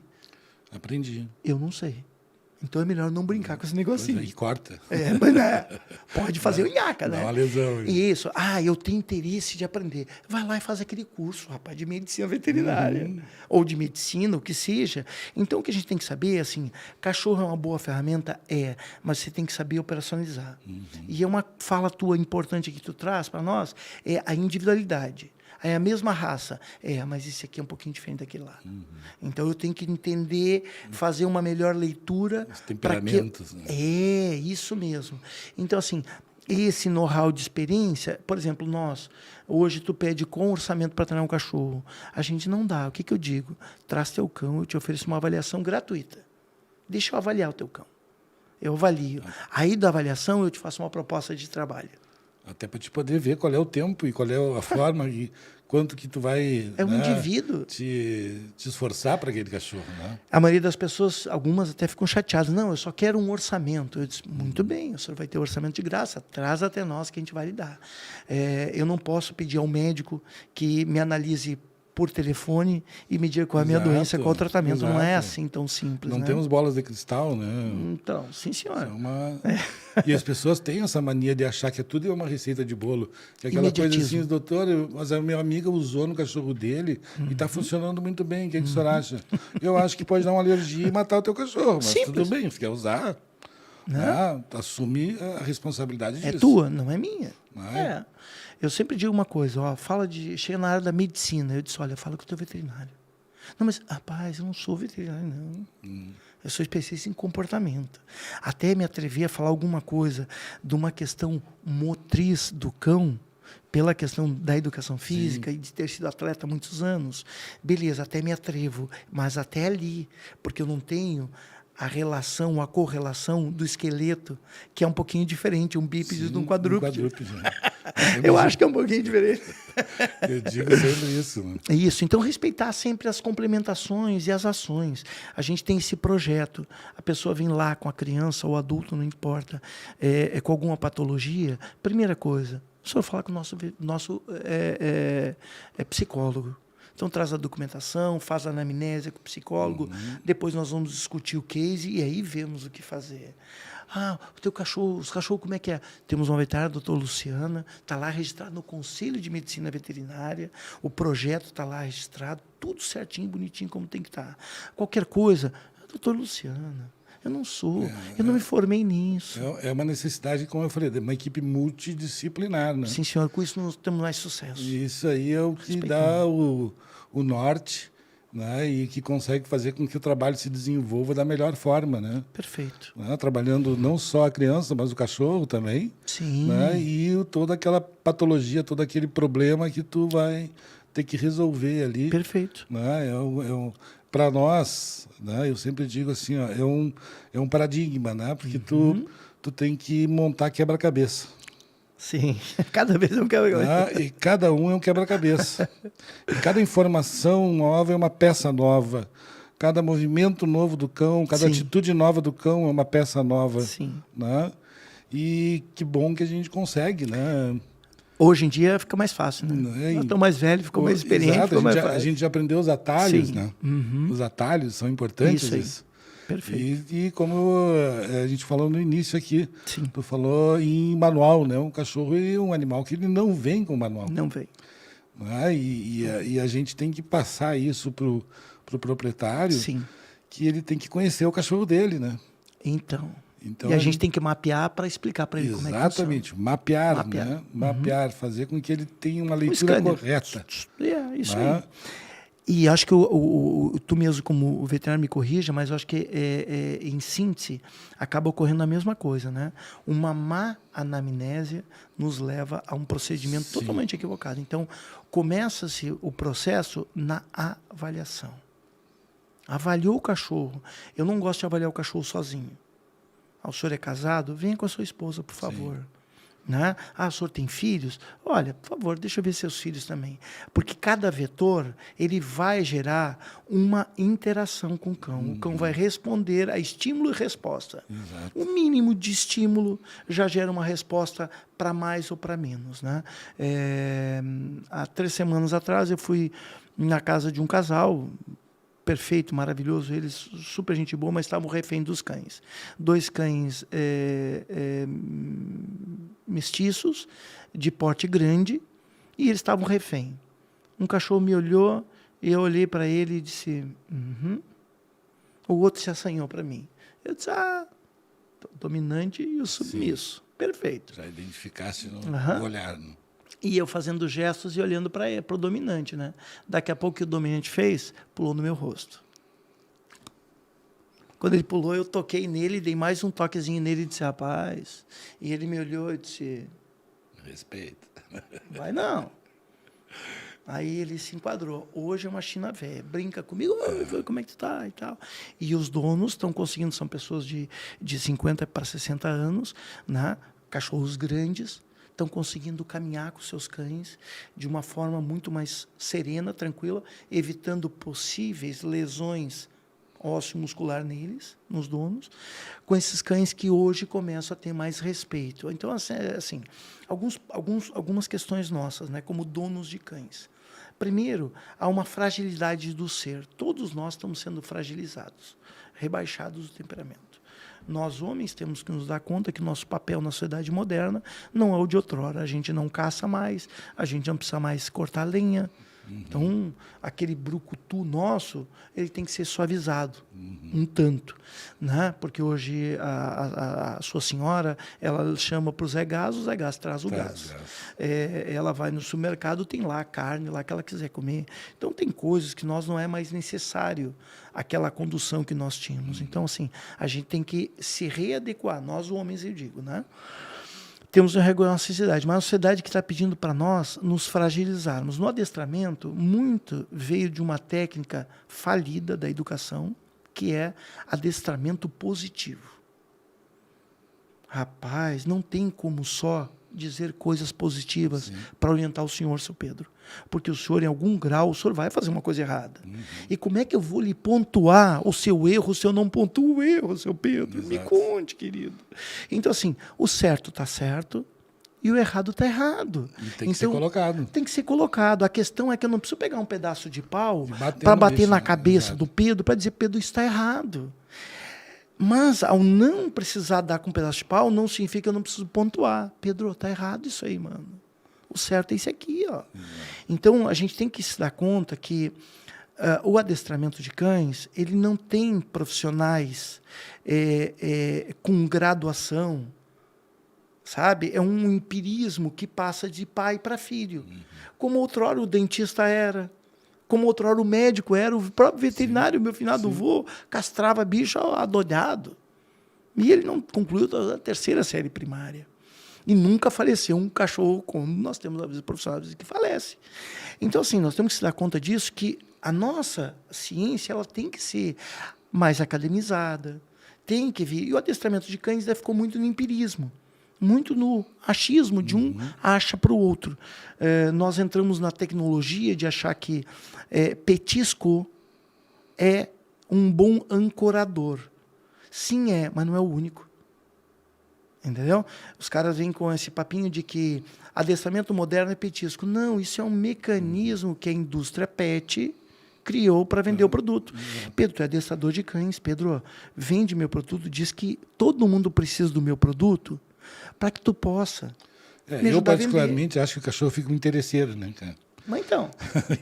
Aprendi. Eu não sei. Então é melhor não brincar com esse negocinho. E corta. Mas pode fazer o nhaca, né? Dá uma lesão. Isso. Eu tenho interesse de aprender. Vai lá e faz aquele curso, rapaz, de medicina veterinária. Ou de medicina, o que seja. Então, o que a gente tem que saber, assim, cachorro é uma boa ferramenta? Mas você tem que saber operacionalizar. E é uma fala tua importante que tu traz para nós, é a individualidade. É a mesma raça. Mas esse aqui é um pouquinho diferente daquele lá. Então, eu tenho que entender, fazer uma melhor leitura. Os temperamentos. Né? Isso mesmo. Então, assim, esse know-how de experiência, por exemplo, hoje tu pede com orçamento para treinar um cachorro. A gente não dá. O que eu digo? Traz teu cão, eu te ofereço uma avaliação gratuita. Deixa eu avaliar o teu cão. Eu avalio. Aí, da avaliação, eu te faço uma proposta de trabalho. Até para te poder ver qual é o tempo e qual é a forma e quanto que tu vai indivíduo. Te esforçar para aquele cachorro. Né? A maioria das pessoas, algumas até ficam chateadas. Não, eu só quero um orçamento. Eu disse, muito bem, o senhor vai ter orçamento de graça. Traz até nós que a gente vai lhe dar. Eu não posso pedir ao médico que me analise por telefone e me diga qual é a minha doença, qual é o tratamento. Não é assim tão simples. Não temos bolas de cristal, né? Então, sim, senhor. E as pessoas têm essa mania de achar que tudo é uma receita de bolo. Que é aquela coisa assim, doutor, mas a minha amiga usou no cachorro dele e está funcionando muito bem. O que o senhor acha? Eu acho que pode dar uma alergia e matar o teu cachorro. Mas simples. Tudo bem, se quer usar, assume a responsabilidade disso. É tua, não é minha. Eu sempre digo uma coisa, chega na área da medicina, eu disse, olha, fala com o teu veterinário. Não, mas, rapaz, eu não sou veterinário, não. Eu sou especialista em comportamento. Até me atrevi a falar alguma coisa de uma questão motriz do cão, pela questão da educação física. Sim. E de ter sido atleta há muitos anos. Beleza, até me atrevo, mas até ali, porque eu não tenho a relação, a correlação do esqueleto, que é um pouquinho diferente, um bípede de um quadrúpede. Eu acho que é um pouquinho diferente. Eu digo sempre isso. Né? Isso. Então, respeitar sempre as complementações e as ações. A gente tem esse projeto. A pessoa vem lá com a criança ou adulto, não importa, com alguma patologia. Primeira coisa, o senhor fala com o nosso psicólogo. Então traz a documentação, faz a anamnésia com o psicólogo, depois nós vamos discutir o case e aí vemos o que fazer. Ah, o teu cachorro, os cachorros como é que é? Temos uma veterinária, a doutora Luciana, está lá registrado no Conselho de Medicina Veterinária, o projeto está lá registrado, tudo certinho, bonitinho, como tem que estar. Qualquer coisa, doutora Luciana, eu não sou, eu não me formei nisso. É uma necessidade, como eu falei, de uma equipe multidisciplinar, né? Sim, senhor, com isso nós temos mais sucesso. Isso aí é o que dá o norte, né? E que consegue fazer com que o trabalho se desenvolva da melhor forma, né? Perfeito. Né? Trabalhando não só a criança, mas o cachorro também. Sim. Né? E toda aquela patologia, todo aquele problema que tu vai ter que resolver ali. Perfeito. Né? Para nós, né? Eu sempre digo assim, ó, é um paradigma, né? Porque tu tem que montar quebra-cabeça. Sim, cada vez é um quebra-cabeça. E cada um é um quebra-cabeça. E cada informação nova é uma peça nova. Cada movimento novo do cão, cada Sim. atitude nova do cão é uma peça nova. Sim. Né? E que bom que a gente consegue, né? Hoje em dia fica mais fácil, né? Nós estamos mais velhos, ficou mais experiente, Exato, ficou mais fácil. a gente já aprendeu os atalhos, Sim. né? Os atalhos são importantes. Isso aí. Perfeito. E como a gente falou no início aqui, Sim. tu falou em manual, né? Um cachorro é um animal que ele não vem com manual. Não vem. Né? E a gente tem que passar isso pro proprietário, Sim. que ele tem que conhecer o cachorro dele, né? Então Então e a gente tem que mapear para explicar para ele como é que funciona. Exatamente, mapear, né? Mapear, fazer com que ele tenha uma leitura scanner. correta. É, isso Né? aí. E acho que tu mesmo, como veterinário, me corrija, mas eu acho que, em síntese, acaba ocorrendo a mesma coisa, né? Uma má anamnésia nos leva a um procedimento totalmente equivocado. Então, começa-se o processo na avaliação. Avaliou o cachorro. Eu não gosto de avaliar o cachorro sozinho. O senhor é casado? Venha com a sua esposa, por favor. Né? O senhor tem filhos? Olha, por favor, deixa eu ver seus filhos também. Porque cada vetor, ele vai gerar uma interação com o cão. O cão vai responder a estímulo e resposta. Exato. O mínimo de estímulo já gera uma resposta para mais ou para menos. Né? Há 3 semanas atrás, eu fui na casa de um casal, perfeito, maravilhoso, eles super gente boa, mas estavam refém dos cães. 2 cães mestiços, de porte grande, e eles estavam refém. Um cachorro me olhou, e eu olhei para ele e disse, O outro se assanhou para mim. Eu disse, o dominante e o submisso. Perfeito. Já identificasse no olhar. Né? E eu fazendo gestos e olhando para o dominante, né? Daqui a pouco o que o dominante fez, pulou no meu rosto. Quando ele pulou, eu toquei nele, dei mais um toquezinho nele e disse, rapaz. E ele me olhou e disse... Respeito. Vai não. Aí ele se enquadrou. Hoje é uma China velha. Brinca comigo, como é que tu tá e tal. E os donos estão conseguindo, são pessoas de 50 para 60 anos, né? Cachorros grandes, estão conseguindo caminhar com seus cães de uma forma muito mais serena, tranquila, evitando possíveis lesões ósseo-muscular neles, nos donos, com esses cães que hoje começam a ter mais respeito. Então, assim algumas questões nossas, né, como donos de cães. Primeiro, há uma fragilidade do ser. Todos nós estamos sendo fragilizados, rebaixados do temperamento. Nós, homens, temos que nos dar conta que nosso papel na sociedade moderna não é o de outrora. A gente não caça mais, a gente não precisa mais cortar lenha. Então, aquele brucutu nosso, ele tem que ser suavizado, um tanto. Né? Porque hoje a sua senhora, ela chama para o Zé Gás, o Zé Gás traz o gás. Ela vai no supermercado, tem lá a carne, lá que ela quiser comer. Então, tem coisas que nós não é mais necessário aquela condução que nós tínhamos. Então, assim, a gente tem que se readequar, nós homens, eu digo, né? Temos uma sociedade, mas uma sociedade que está pedindo para nós nos fragilizarmos. No adestramento, muito veio de uma técnica falida da educação, que é adestramento positivo. Rapaz, não tem como só dizer coisas positivas para orientar o senhor, seu Pedro. Porque o senhor, em algum grau, o senhor vai fazer uma coisa errada. E como é que eu vou lhe pontuar o seu erro se eu não pontuo o erro, seu Pedro? Exato. Me conte, querido. Então, assim, o certo está certo e o errado está errado. E tem que ser colocado. Tem que ser colocado. A questão é que eu não preciso pegar um pedaço de pau bater para no bater bicho, na né? cabeça Exato. do Pedro para dizer, Pedro, isso está errado. Mas, ao não precisar dar com um pedaço de pau, não significa que eu não preciso pontuar. Pedro, está errado isso aí, mano. O certo é isso aqui, ó. Então, a gente tem que se dar conta que o adestramento de cães, ele não tem profissionais com graduação, sabe? É um empirismo que passa de pai para filho. Como outrora o dentista era, como outrora o médico era, o próprio veterinário, meu finado vô, castrava bicho adolhado. E ele não concluiu a 3ª série primária. E nunca faleceu um cachorro, como nós temos, às vezes, profissionais que falece. Então, assim, nós temos que se dar conta disso, que a nossa ciência ela tem que ser mais academizada, tem que vir. E o adestramento de cães ficou muito no empirismo, muito no achismo, de um acha para o outro. Nós entramos na tecnologia de achar que petisco é um bom ancorador. Sim, mas não é o único. Entendeu? Os caras vêm com esse papinho de que adestramento moderno é petisco. Não, isso é um mecanismo que a indústria pet criou para vender o produto. Pedro, tu é adestrador de cães. Pedro, vende meu produto, diz que todo mundo precisa do meu produto para que tu possa me Eu, ajudar a vender. particularmente, acho que o cachorro fica um interesseiro, né, cara? Mas então,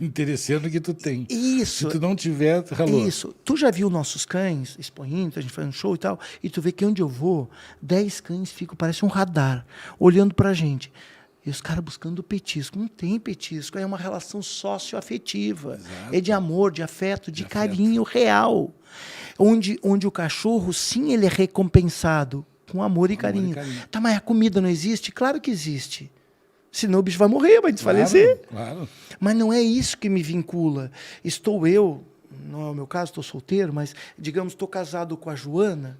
Interesseiro no que tu tem. isso. Se tu não tiver, ralou. Isso. Tu já viu nossos cães, expoindo, a gente faz um show e tal, e tu vê que onde eu vou, 10 cães ficam, parece um radar, olhando pra gente. E os caras buscando petisco. Não tem petisco, é uma relação socioafetiva. Exato. É de amor, de afeto, de carinho real. Onde o cachorro, sim, ele é recompensado com amor e carinho. Tá, mas a comida não existe? Claro que existe. Senão o bicho vai morrer, vai desfalecer. Claro. Mas não é isso que me vincula. Estou eu, não é o meu caso, estou solteiro, mas, digamos, estou casado com a Joana,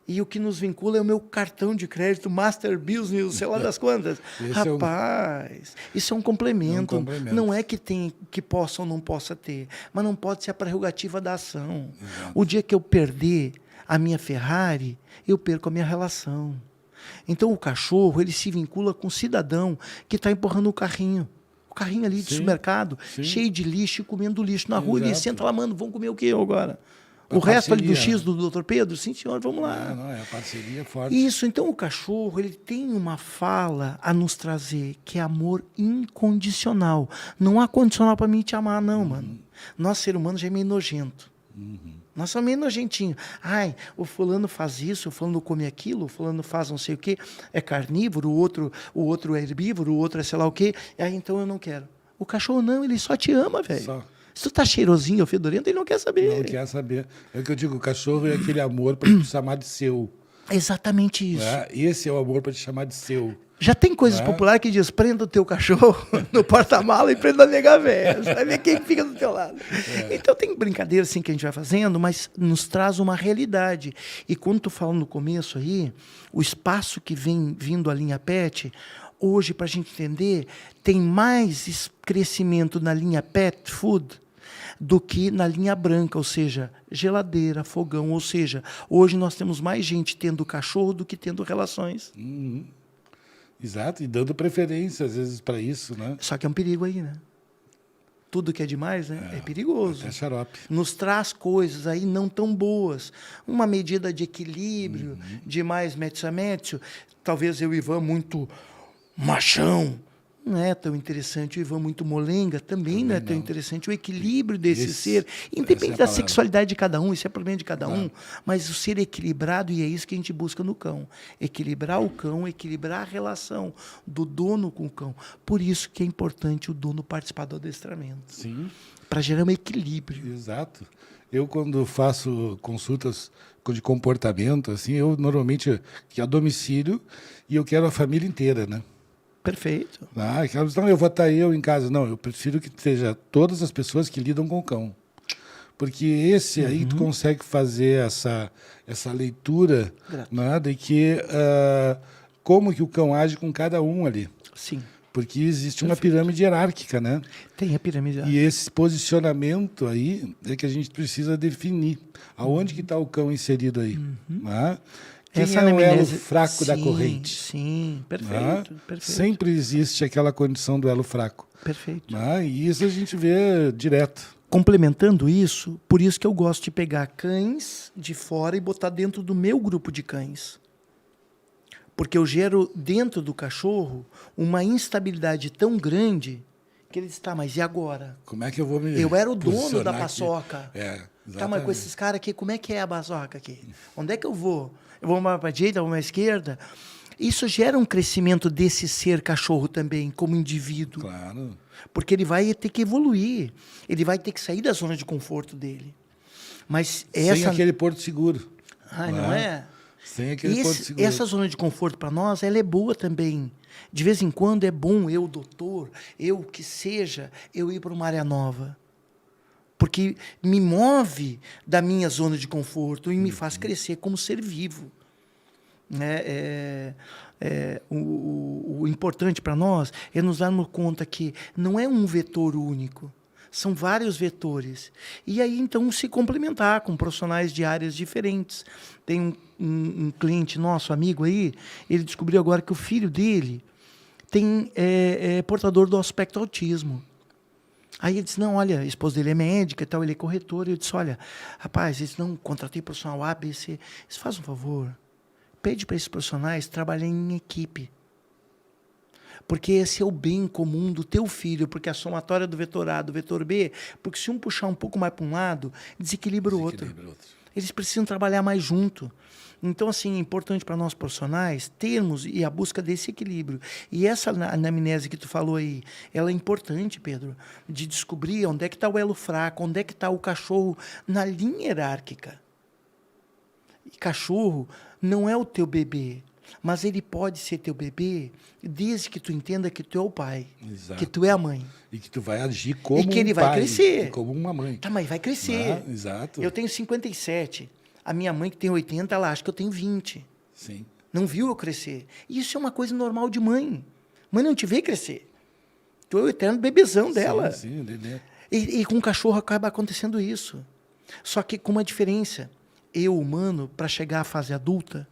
e o que nos vincula é o meu cartão de crédito, Master Business, sei lá das quantas. Rapaz, isso é um complemento. Não é que possa ou não possa ter, mas não pode ser a prerrogativa da ação. Exato. O dia que eu perder a minha Ferrari, eu perco a minha relação. Então, o cachorro, ele se vincula com o cidadão que está empurrando o carrinho. O carrinho ali de supermercado, cheio de lixo e comendo lixo na rua. Ele senta lá, mano, vamos comer o quê agora? O resto ali do X do Dr. Pedro? Sim, senhor, vamos lá. Não, é a parceria forte. Isso, então o cachorro, ele tem uma fala a nos trazer, que é amor incondicional. Não há condicional para mim te amar, não, mano. Nós, ser humano, já é meio nojento. Nós somos meio nojentinhos. Ai, o fulano faz isso, o fulano come aquilo, o fulano faz não sei o quê, é carnívoro, o outro é herbívoro, o outro é sei lá o quê, aí então eu não quero. O cachorro não, ele só te ama, velho. Se tu tá cheirosinho ou fedorento, ele não quer saber. Não quer saber. É o que eu digo, o cachorro é aquele amor para te chamar de seu. Exatamente isso. Esse é o amor para te chamar de seu. Já tem coisas populares que diz, prenda o teu cachorro no porta-mala e prenda a nega velha. Você vai ver quem fica do teu lado. Então tem brincadeira assim que a gente vai fazendo, mas nos traz uma realidade. E quando tu fala no começo aí, o espaço que vem vindo a linha Pet, hoje, para a gente entender, tem mais crescimento na linha Pet Food do que na linha branca, ou seja, geladeira, fogão. Ou seja, hoje nós temos mais gente tendo cachorro do que tendo relações. Exato, e dando preferência, às vezes, para isso, né? Só que é um perigo aí, né? Tudo que é demais, né? É perigoso. Até xarope. Nos traz coisas aí não tão boas. Uma medida de equilíbrio, de mais médio. Talvez eu e o Ivan muito machão, não é tão interessante. O Ivan muito molenga, também não é tão interessante. O equilíbrio desse ser, independente da sexualidade de cada um, isso é problema de cada um, mas o ser equilibrado, e é isso que a gente busca no cão. Equilibrar o cão, equilibrar a relação do dono com o cão. Por isso que é importante o dono participar do adestramento. Sim. Para gerar um equilíbrio. Exato. Eu, quando faço consultas de comportamento, assim, eu normalmente a domicílio e eu quero a família inteira, né? Perfeito. Então eu vou estar eu em casa. Não, eu prefiro que seja todas as pessoas que lidam com o cão. Porque esse aí tu consegue fazer essa leitura, né, de que como que o cão age com cada um ali. Sim. Porque existe uma pirâmide hierárquica, né? Tem a pirâmide hierárquica. E esse posicionamento aí é que a gente precisa definir. Aonde que está o cão inserido aí? Né? Quem Essa é o elo anamnese... fraco da corrente? Sim, perfeito, Né? perfeito. Sempre existe aquela condição do elo fraco. Perfeito. Né? E isso a gente vê direto. Complementando isso, por isso que eu gosto de pegar cães de fora e botar dentro do meu grupo de cães. Porque eu gero dentro do cachorro uma instabilidade tão grande que ele diz, tá, mas e agora? Como é que eu vou me Eu era o dono da posicionar aqui? paçoca. Exatamente. Tá, mas com esses caras aqui, como é que é a paçoca aqui? Onde é que eu vou? Eu vou para a direita, eu vou para a esquerda? Isso gera um crescimento desse ser cachorro também, como indivíduo. Claro. Porque ele vai ter que evoluir. Ele vai ter que sair da zona de conforto dele. Mas Sem aquele porto seguro. Ai, não é? Sem aquele porto seguro. Essa zona de conforto para nós, ela é boa também. De vez em quando é bom eu, doutor, eu que seja, eu ir para uma área nova. Porque me move da minha zona de conforto e me faz crescer como ser vivo. O importante para nós é nos darmos conta que não é um vetor único, são vários vetores. E aí, então, se complementar com profissionais de áreas diferentes. Tem um cliente nosso, amigo aí, ele descobriu agora que o filho dele é portador do aspecto autismo. Aí ele disse, não, olha, a esposa dele é médica e tal, ele é corretor. E eu disse, olha, rapaz, ele disse, não, contratei profissional A, B, C. Disse, faz um favor, pede para esses profissionais trabalharem em equipe. Porque esse é o bem comum do teu filho, porque a somatória do vetor A, do vetor B, porque se um puxar um pouco mais para um lado, desequilibra o outro. Eles precisam trabalhar mais junto. Então, assim, é importante para nós profissionais termos e a busca desse equilíbrio. E essa anamnese que tu falou aí, ela é importante, Pedro, de descobrir onde é que está o elo fraco, onde é que está o cachorro na linha hierárquica. E cachorro não é o teu bebê, mas ele pode ser teu bebê desde que tu entenda que tu é o pai, Exato. que tu é a mãe. E que tu vai agir como e que ele um vai pai, crescer. como uma mãe. Tá, mas vai crescer. Exato. Eu tenho 57. A minha mãe, que tem 80, ela acha que eu tenho 20. Sim. Não viu eu crescer. E isso é uma coisa normal de mãe. Mãe não te vê crescer. Tu é o eterno bebezão dela. Sim, Dedé. E com o cachorro acaba acontecendo isso. Só que com uma diferença. Eu, humano, para chegar à fase adulta,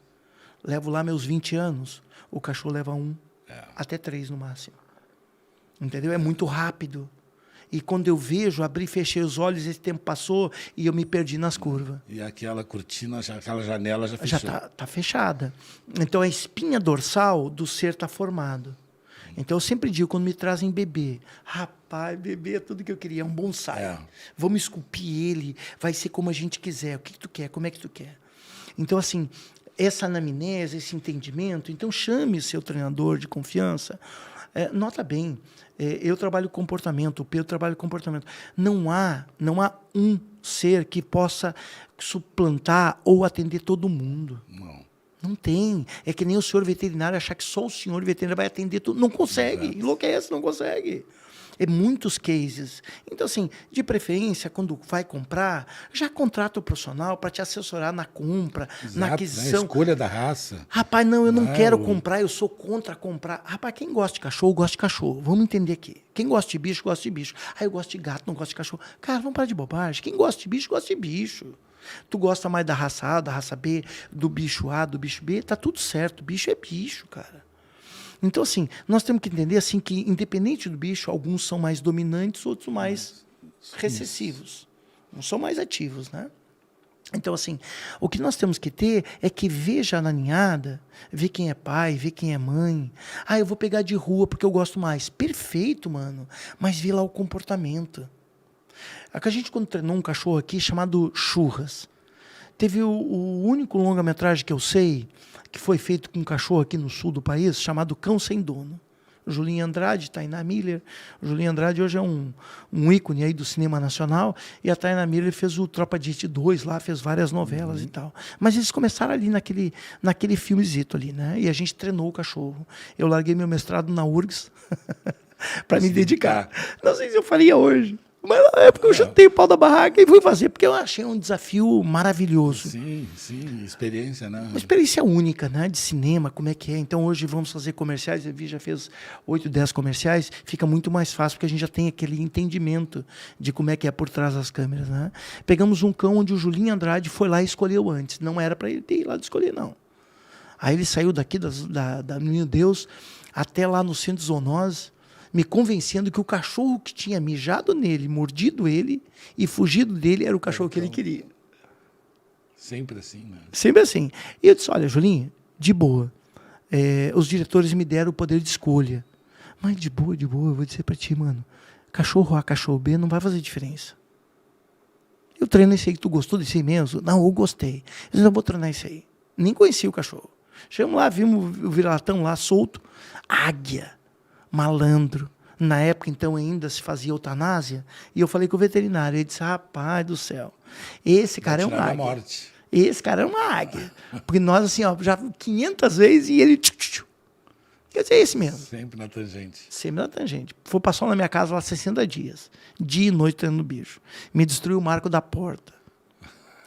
levo lá meus 20 anos. O cachorro leva 1, até 3 no máximo. Entendeu? É muito rápido. E quando eu vejo, abri e fechei os olhos, esse tempo passou e eu me perdi nas curvas. E aquela cortina, aquela janela já fechou. Já está fechada. Então, a espinha dorsal do ser está formado. Então, eu sempre digo, quando me trazem bebê, rapaz, bebê é tudo que eu queria, é um bonsai. Vamos esculpir ele, vai ser como a gente quiser. O que tu quer? Como é que tu quer? Então, assim, essa anamnese, esse entendimento, então chame o seu treinador de confiança. Nota bem, eu trabalho comportamento, o Pedro trabalha comportamento. Não há um ser que possa suplantar ou atender todo mundo. Não tem. É que nem o senhor veterinário achar que só o senhor veterinário vai atender tudo. Não consegue, enlouquece, não consegue. É muitos cases. Então, assim, de preferência, quando vai comprar, já contrata o profissional para te assessorar na compra, na aquisição. Na escolha da raça. Rapaz, não, eu não quero comprar, eu sou contra comprar. Rapaz, quem gosta de cachorro, gosta de cachorro. Vamos entender aqui. Quem gosta de bicho, gosta de bicho. Ah, eu gosto de gato, não gosto de cachorro. Cara, vamos parar de bobagem. Quem gosta de bicho, gosta de bicho. Tu gosta mais da raça A, da raça B, do bicho A, do bicho B, tá tudo certo. Bicho é bicho, cara. Então, assim, nós temos que entender assim, que, independente do bicho, alguns são mais dominantes, outros mais recessivos. Uns são mais ativos, né? Então, assim, o que nós temos que ter é que veja na ninhada, vê quem é pai, vê quem é mãe. Ah, eu vou pegar de rua porque eu gosto mais. Perfeito, mano. Mas vê lá o comportamento. A gente, quando treinou um cachorro aqui chamado Churras, teve o único longa-metragem que eu sei que foi feito com um cachorro aqui no sul do país, chamado Cão Sem Dono. O Julinho Andrade, Tainá Miller. O Julinho Andrade hoje é um ícone aí do cinema nacional. E a Tainá Miller fez o Tropa de Elite 2 lá, fez várias novelas e tal. Mas eles começaram ali naquele filmezito ali, né? E a gente treinou o cachorro. Eu larguei meu mestrado na URGS para me dedicar. Não sei se eu faria hoje. Mas na época eu chutei o pau da barraca e fui fazer, porque eu achei um desafio maravilhoso. Sim, experiência, né? Uma experiência única, né? De cinema, como é que é. Então hoje vamos fazer comerciais, a Vi já fez 8, 10 comerciais, fica muito mais fácil, porque a gente já tem aquele entendimento de como é que é por trás das câmeras, né? Pegamos um cão onde o Julinho Andrade foi lá e escolheu antes. Não era para ele ter ido lá de escolher, não. Aí ele saiu daqui da Menino Deus até lá no centro de zoonose, me convencendo que o cachorro que tinha mijado nele, mordido ele e fugido dele era o cachorro que ele queria. Sempre assim, né? Sempre assim. E eu disse, olha, Julinho, de boa. Os diretores me deram o poder de escolha. Mas de boa, eu vou dizer pra ti, mano. Cachorro A, cachorro B não vai fazer diferença. Eu treino esse aí que tu gostou desse aí mesmo? Não, eu gostei. Eu disse, eu vou treinar esse aí. Nem conhecia o cachorro. Chegamos lá, vimos o vira-latão lá solto. Águia. Malandro. Na época, então, ainda se fazia eutanásia. E eu falei com o veterinário. Ele disse, rapaz do céu. Esse cara é uma águia. Morte. Esse cara é uma águia. Porque nós, assim, ó, já 500 vezes e ele... Quer dizer, é esse mesmo. Sempre na tangente. Sempre na tangente. Foi passar na minha casa lá 60 dias. Dia e noite treinando bicho. Me destruiu o marco da porta.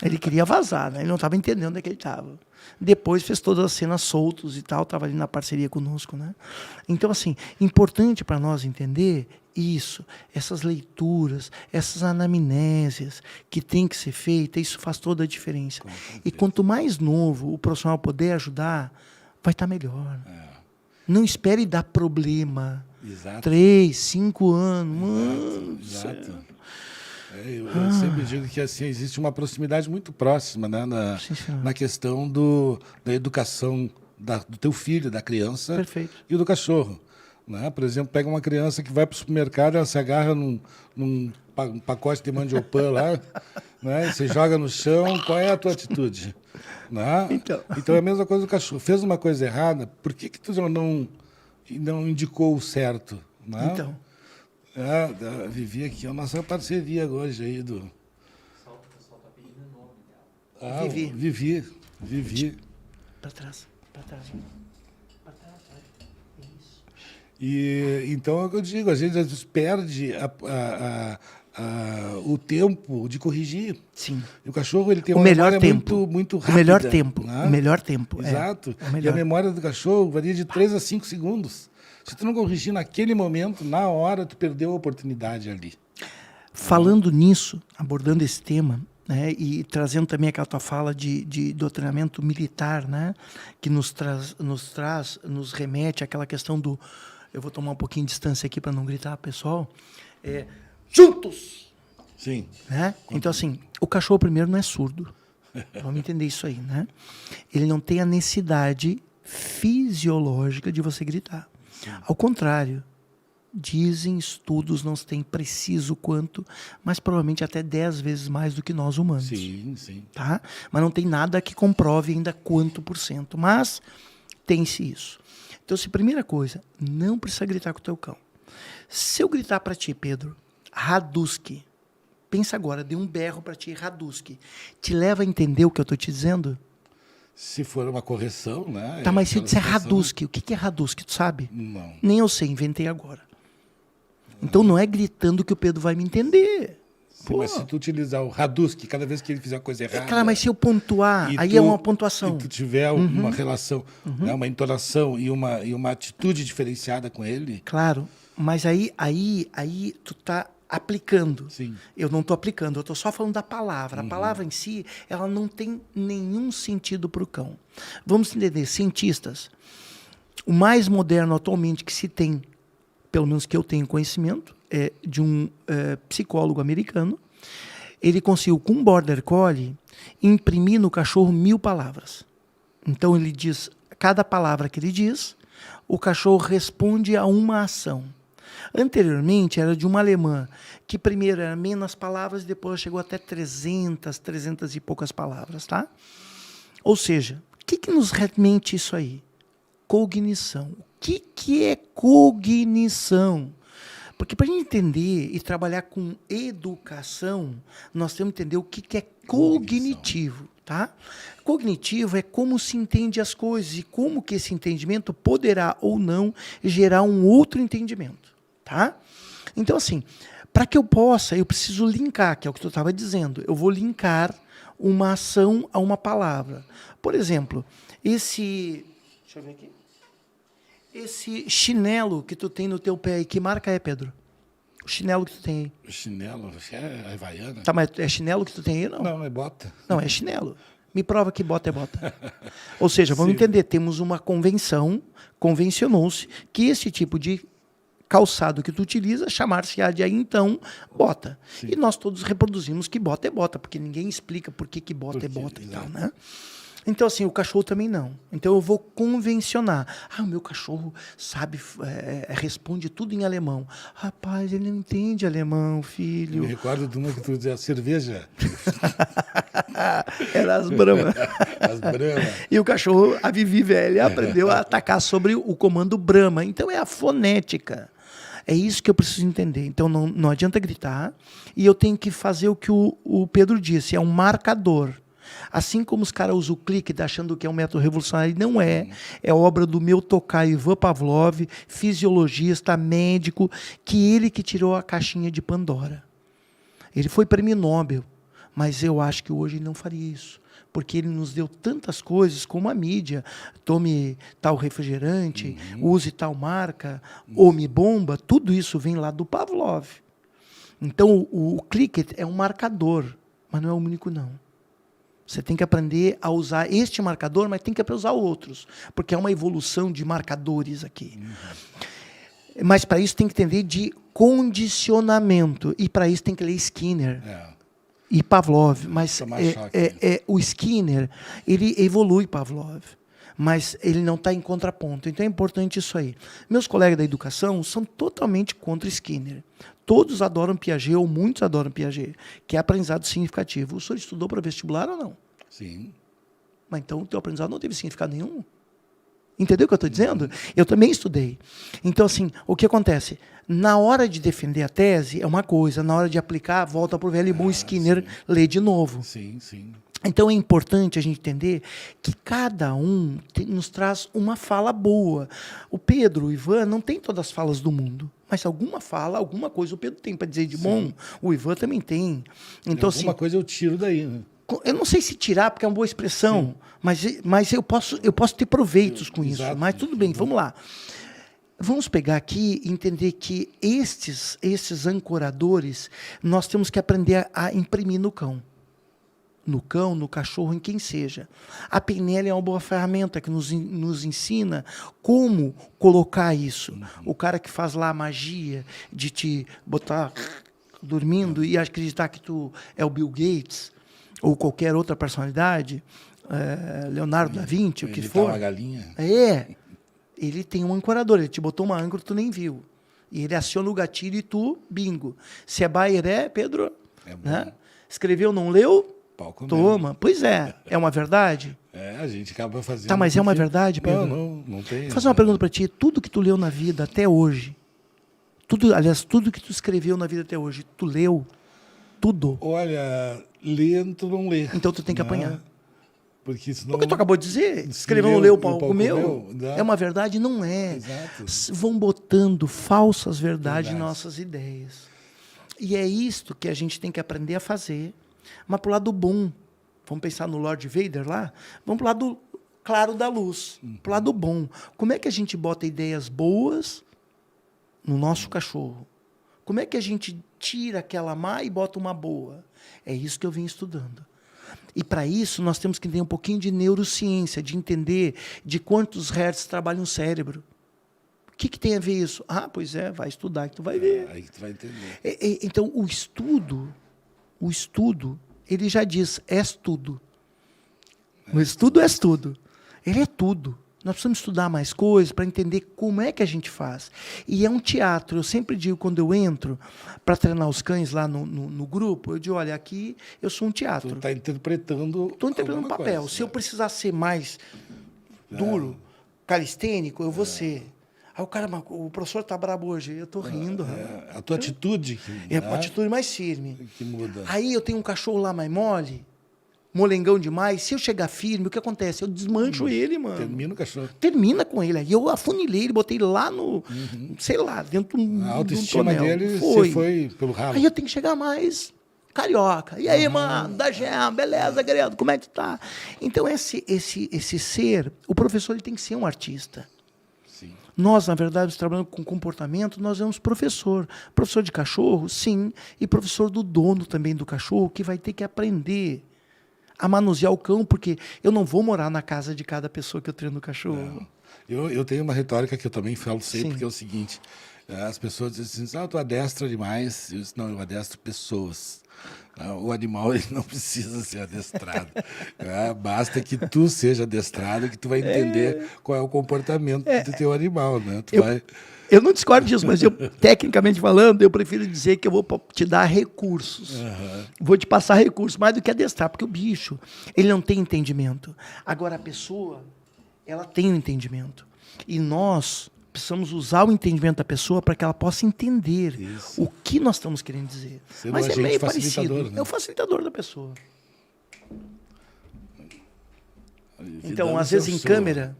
Ele queria vazar, né? Ele não estava entendendo onde é que ele estava. Depois fez todas as cenas soltos e tal, estava ali na parceria conosco, né? Então, assim, importante para nós entender isso, essas leituras, essas anamnésias que tem que ser feita, isso faz toda a diferença. E quanto mais novo o profissional puder ajudar, vai estar melhor. Não espere dar problema. Exato. 3, 5 anos. Mano, exato. Eu sempre digo que assim, existe uma proximidade muito próxima, né, na questão da educação do teu filho, da criança. Perfeito. E do cachorro. Né? Por exemplo, pega uma criança que vai para o supermercado, ela se agarra num pacote de mandiopan lá, né? Você joga no chão, qual é a tua atitude? Né? Então é a mesma coisa do cachorro. Fez uma coisa errada, por que tu não indicou o certo? Né? Então. Vivi aqui, a nossa parceria hoje aí do... O pessoal tá pedindo o nome dela. Vivi. Para trás. E então é o que eu digo, às vezes perde o tempo de corrigir. Sim. E o cachorro ele tem o uma melhor memória tempo. muito rápida. O melhor tempo. Exato. É o melhor. E a memória do cachorro varia de 3 a 5 segundos. Se tu não corrigir naquele momento, na hora, tu perdeu a oportunidade ali. Falando nisso, abordando esse tema, né, e trazendo também aquela tua fala de doutrinamento militar, né, que nos remete àquela questão do... Eu vou tomar um pouquinho de distância aqui para não gritar, pessoal. Juntos! Sim. Né? Então, assim, o cachorro primeiro não é surdo. Vamos entender isso aí, né? Ele não tem a necessidade fisiológica de você gritar. Sim. Ao contrário, dizem estudos, não se tem preciso quanto, mas provavelmente até 10 vezes mais do que nós humanos. Sim, sim. Tá? Mas não tem nada que comprove ainda quanto por cento. Mas tem-se isso. Então, primeira coisa, não precisa gritar com o teu cão. Se eu gritar para ti, Pedro, Raduski, pensa agora, dê um berro para ti, Raduski, te leva a entender o que eu estou te dizendo? Se for uma correção, né? Tá, mas se eu disser Raduski, o que é Raduski, tu sabe? Não. Nem eu sei, inventei agora. Então não é gritando que o Pedro vai me entender. Sim, mas se tu utilizar o Raduski, cada vez que ele fizer uma coisa errada... Cara, mas se eu pontuar, aí é uma pontuação. Se tu tiver uma relação, né, uma entonação e uma atitude diferenciada com ele... Claro, mas aí tu tá aplicando. Sim. Eu não estou aplicando, eu estou só falando da palavra. A palavra em si, ela não tem nenhum sentido para o cão. Vamos entender, cientistas, o mais moderno atualmente que se tem, pelo menos que eu tenho conhecimento, é de um psicólogo americano. Ele conseguiu, com um Border Collie, imprimir no cachorro 1000 palavras. Então ele diz, cada palavra que ele diz, o cachorro responde a uma ação. Anteriormente era de uma alemã, que primeiro era menos palavras e depois chegou até 300 e poucas palavras, tá? Ou seja, o que nos remete isso aí? Cognição. O que é cognição? Porque para a gente entender e trabalhar com educação, nós temos que entender o que é cognitivo, tá? Cognitivo é como se entende as coisas e como que esse entendimento poderá ou não gerar um outro entendimento, tá? Então, assim, para que eu possa, eu preciso linkar, que é o que tu estava dizendo. Eu vou linkar uma ação a uma palavra. Por exemplo, deixa eu ver aqui. Esse chinelo que tu tem no teu pé aí, que marca é, Pedro? O chinelo que tu tem aí. O chinelo, é Havaiana? Tá, mas é chinelo que tu tem aí, não? Não, é bota. Não, é chinelo. Me prova que bota é bota. Ou seja, vamos entender, temos uma convenção, convencionou-se que esse tipo de calçado que tu utiliza, chamar-se-á de aí então bota. Sim. E nós todos reproduzimos que bota é bota, porque ninguém explica por que bota é bota e tal, né? Então, assim, o cachorro também não. Então, eu vou convencionar. Ah, o meu cachorro sabe, responde tudo em alemão. Rapaz, ele não entende alemão, Me filho. recordo de uma que tu dizia, cerveja. Era as Brahma. As Brahma. E o cachorro, a Vivi velha, aprendeu a atacar sobre o comando Brahma. Então, é a fonética. É isso que eu preciso entender. Então, não adianta gritar. E eu tenho que fazer o que o Pedro disse, é um marcador. Assim como os caras usam o clique achando que é um método revolucionário, não é. É obra do meu tocaio Ivan Pavlov, fisiologista, médico, ele que tirou a caixinha de Pandora. Ele foi prêmio Nobel, mas eu acho que hoje ele não faria isso. Porque ele nos deu tantas coisas, como a mídia. Tome tal refrigerante, use tal marca, Home Bomba, tudo isso vem lá do Pavlov. Então, o clique é um marcador, mas não é o único, não. Você tem que aprender a usar este marcador, mas tem que aprender a usar outros, porque é uma evolução de marcadores aqui. Mas para isso tem que entender de condicionamento, e para isso tem que ler Skinner e Pavlov. Mas o Skinner, ele evolui Pavlov, mas ele não está em contraponto. Então é importante isso aí. Meus colegas da educação são totalmente contra Skinner. Todos adoram Piaget, ou muitos adoram Piaget, que é aprendizado significativo. O senhor estudou para vestibular ou não? Sim. Mas então o teu aprendizado não teve significado nenhum. Entendeu o que eu estou dizendo? Eu também estudei. Então, assim, o que acontece? Na hora de defender a tese, é uma coisa. Na hora de aplicar, volta para o velho e bom Skinner, lê de novo. Sim, sim. Então, é importante a gente entender que cada um nos traz uma fala boa. O Pedro, o Ivan, não tem todas as falas do mundo. Mas alguma fala, alguma coisa o Pedro tem para dizer de bom. O Ivan também tem. Então, alguma assim, coisa eu tiro daí, né? eu não sei se tirar, porque é uma boa expressão, mas eu posso ter proveitos com isso. Mas tudo bem, vamos lá. Vamos pegar aqui e entender que estes ancoradores, nós temos que aprender a imprimir no cão. No cão, no cachorro, em quem seja. A PNL é uma boa ferramenta que nos ensina como colocar isso. O cara que faz lá a magia de te botar dormindo e acreditar que tu é o Bill Gates ou qualquer outra personalidade, Leonardo da Vinci, o que for. Uma galinha. Ele tem um ancorador, ele te botou uma âncora que tu nem viu. E ele aciona o gatilho e tu, bingo. Se é Bayer, Pedro, né? Escreveu, não leu? Toma. Pois é uma verdade? A gente acaba fazendo... Tá, mas é uma verdade, Pedro? Não tem. Vou fazer uma pergunta para ti. Tudo que tu leu na vida até hoje, tudo que tu escreveu na vida até hoje, tu leu? Tudo? Olha, ler tu não lê. Então tu tem que apanhar. Porque senão... Porque tu acabou de dizer, escreveu, não leu, o pau comeu. É uma verdade? Não é. Exato. Vão botando falsas verdades em nossas ideias. E é isto que a gente tem que aprender a fazer. Mas para o lado bom. Vamos pensar no Lord Vader lá? Vamos para o lado claro da luz. Para o lado bom. Como é que a gente bota ideias boas no nosso cachorro? Como é que a gente tira aquela má e bota uma boa? É isso que eu vim estudando. E para isso nós temos que entender um pouquinho de neurociência, de entender de quantos hertz trabalha um cérebro. O que tem a ver isso? Ah, pois é, vai estudar que tu vai ver. Aí tu vai entender. Então, o estudo, ele já diz, és tudo. O estudo és tudo. Ele é tudo. Nós precisamos estudar mais coisas para entender como é que a gente faz. E é um teatro. Eu sempre digo, quando eu entro para treinar os cães lá no grupo, eu digo, olha, aqui eu sou um teatro. Tu está interpretando... Estou interpretando um papel. Coisa, se eu precisar ser mais duro, calistênico, eu vou ser. Aí o cara, o professor está brabo hoje. Eu estou rindo. A tua atitude. É a atitude mais firme. Que muda. Aí eu tenho um cachorro lá mais mole, molengão demais. Se eu chegar firme, o que acontece? Eu desmancho ele, mano. Termina o cachorro. Termina com ele. Aí eu afunilei ele, botei ele lá no, sei lá, dentro A autoestima dele foi pelo ralo. Aí eu tenho que chegar mais carioca. E aí, mano, da gema, beleza, querido, como é que tu tá? Então, esse ser, o professor ele tem que ser um artista. Sim. Nós, na verdade, trabalhando com comportamento, nós somos professor. Professor de cachorro, sim, e professor do dono também do cachorro, que vai ter que aprender a manusear o cão, porque eu não vou morar na casa de cada pessoa que eu treino o cachorro. Eu tenho uma retórica que eu também falo sempre, Sim. que é o seguinte: as pessoas dizem assim, tu adestra animais. Eu disse, não, eu adestro pessoas. O animal ele não precisa ser adestrado. Basta que tu seja adestrado, que tu vai entender qual é o comportamento do teu animal. Né? Eu não discordo disso, mas eu, tecnicamente falando, eu prefiro dizer que eu vou te dar recursos. Vou te passar recursos, mais do que adestrar, porque o bicho, ele não tem entendimento. Agora, a pessoa, ela tem um entendimento. E nós precisamos usar o entendimento da pessoa para que ela possa entender o que nós estamos querendo dizer. Ser Mas um é agente meio facilitador, parecido. né? É o facilitador da pessoa. Então, Dando às vezes em seu- câmera,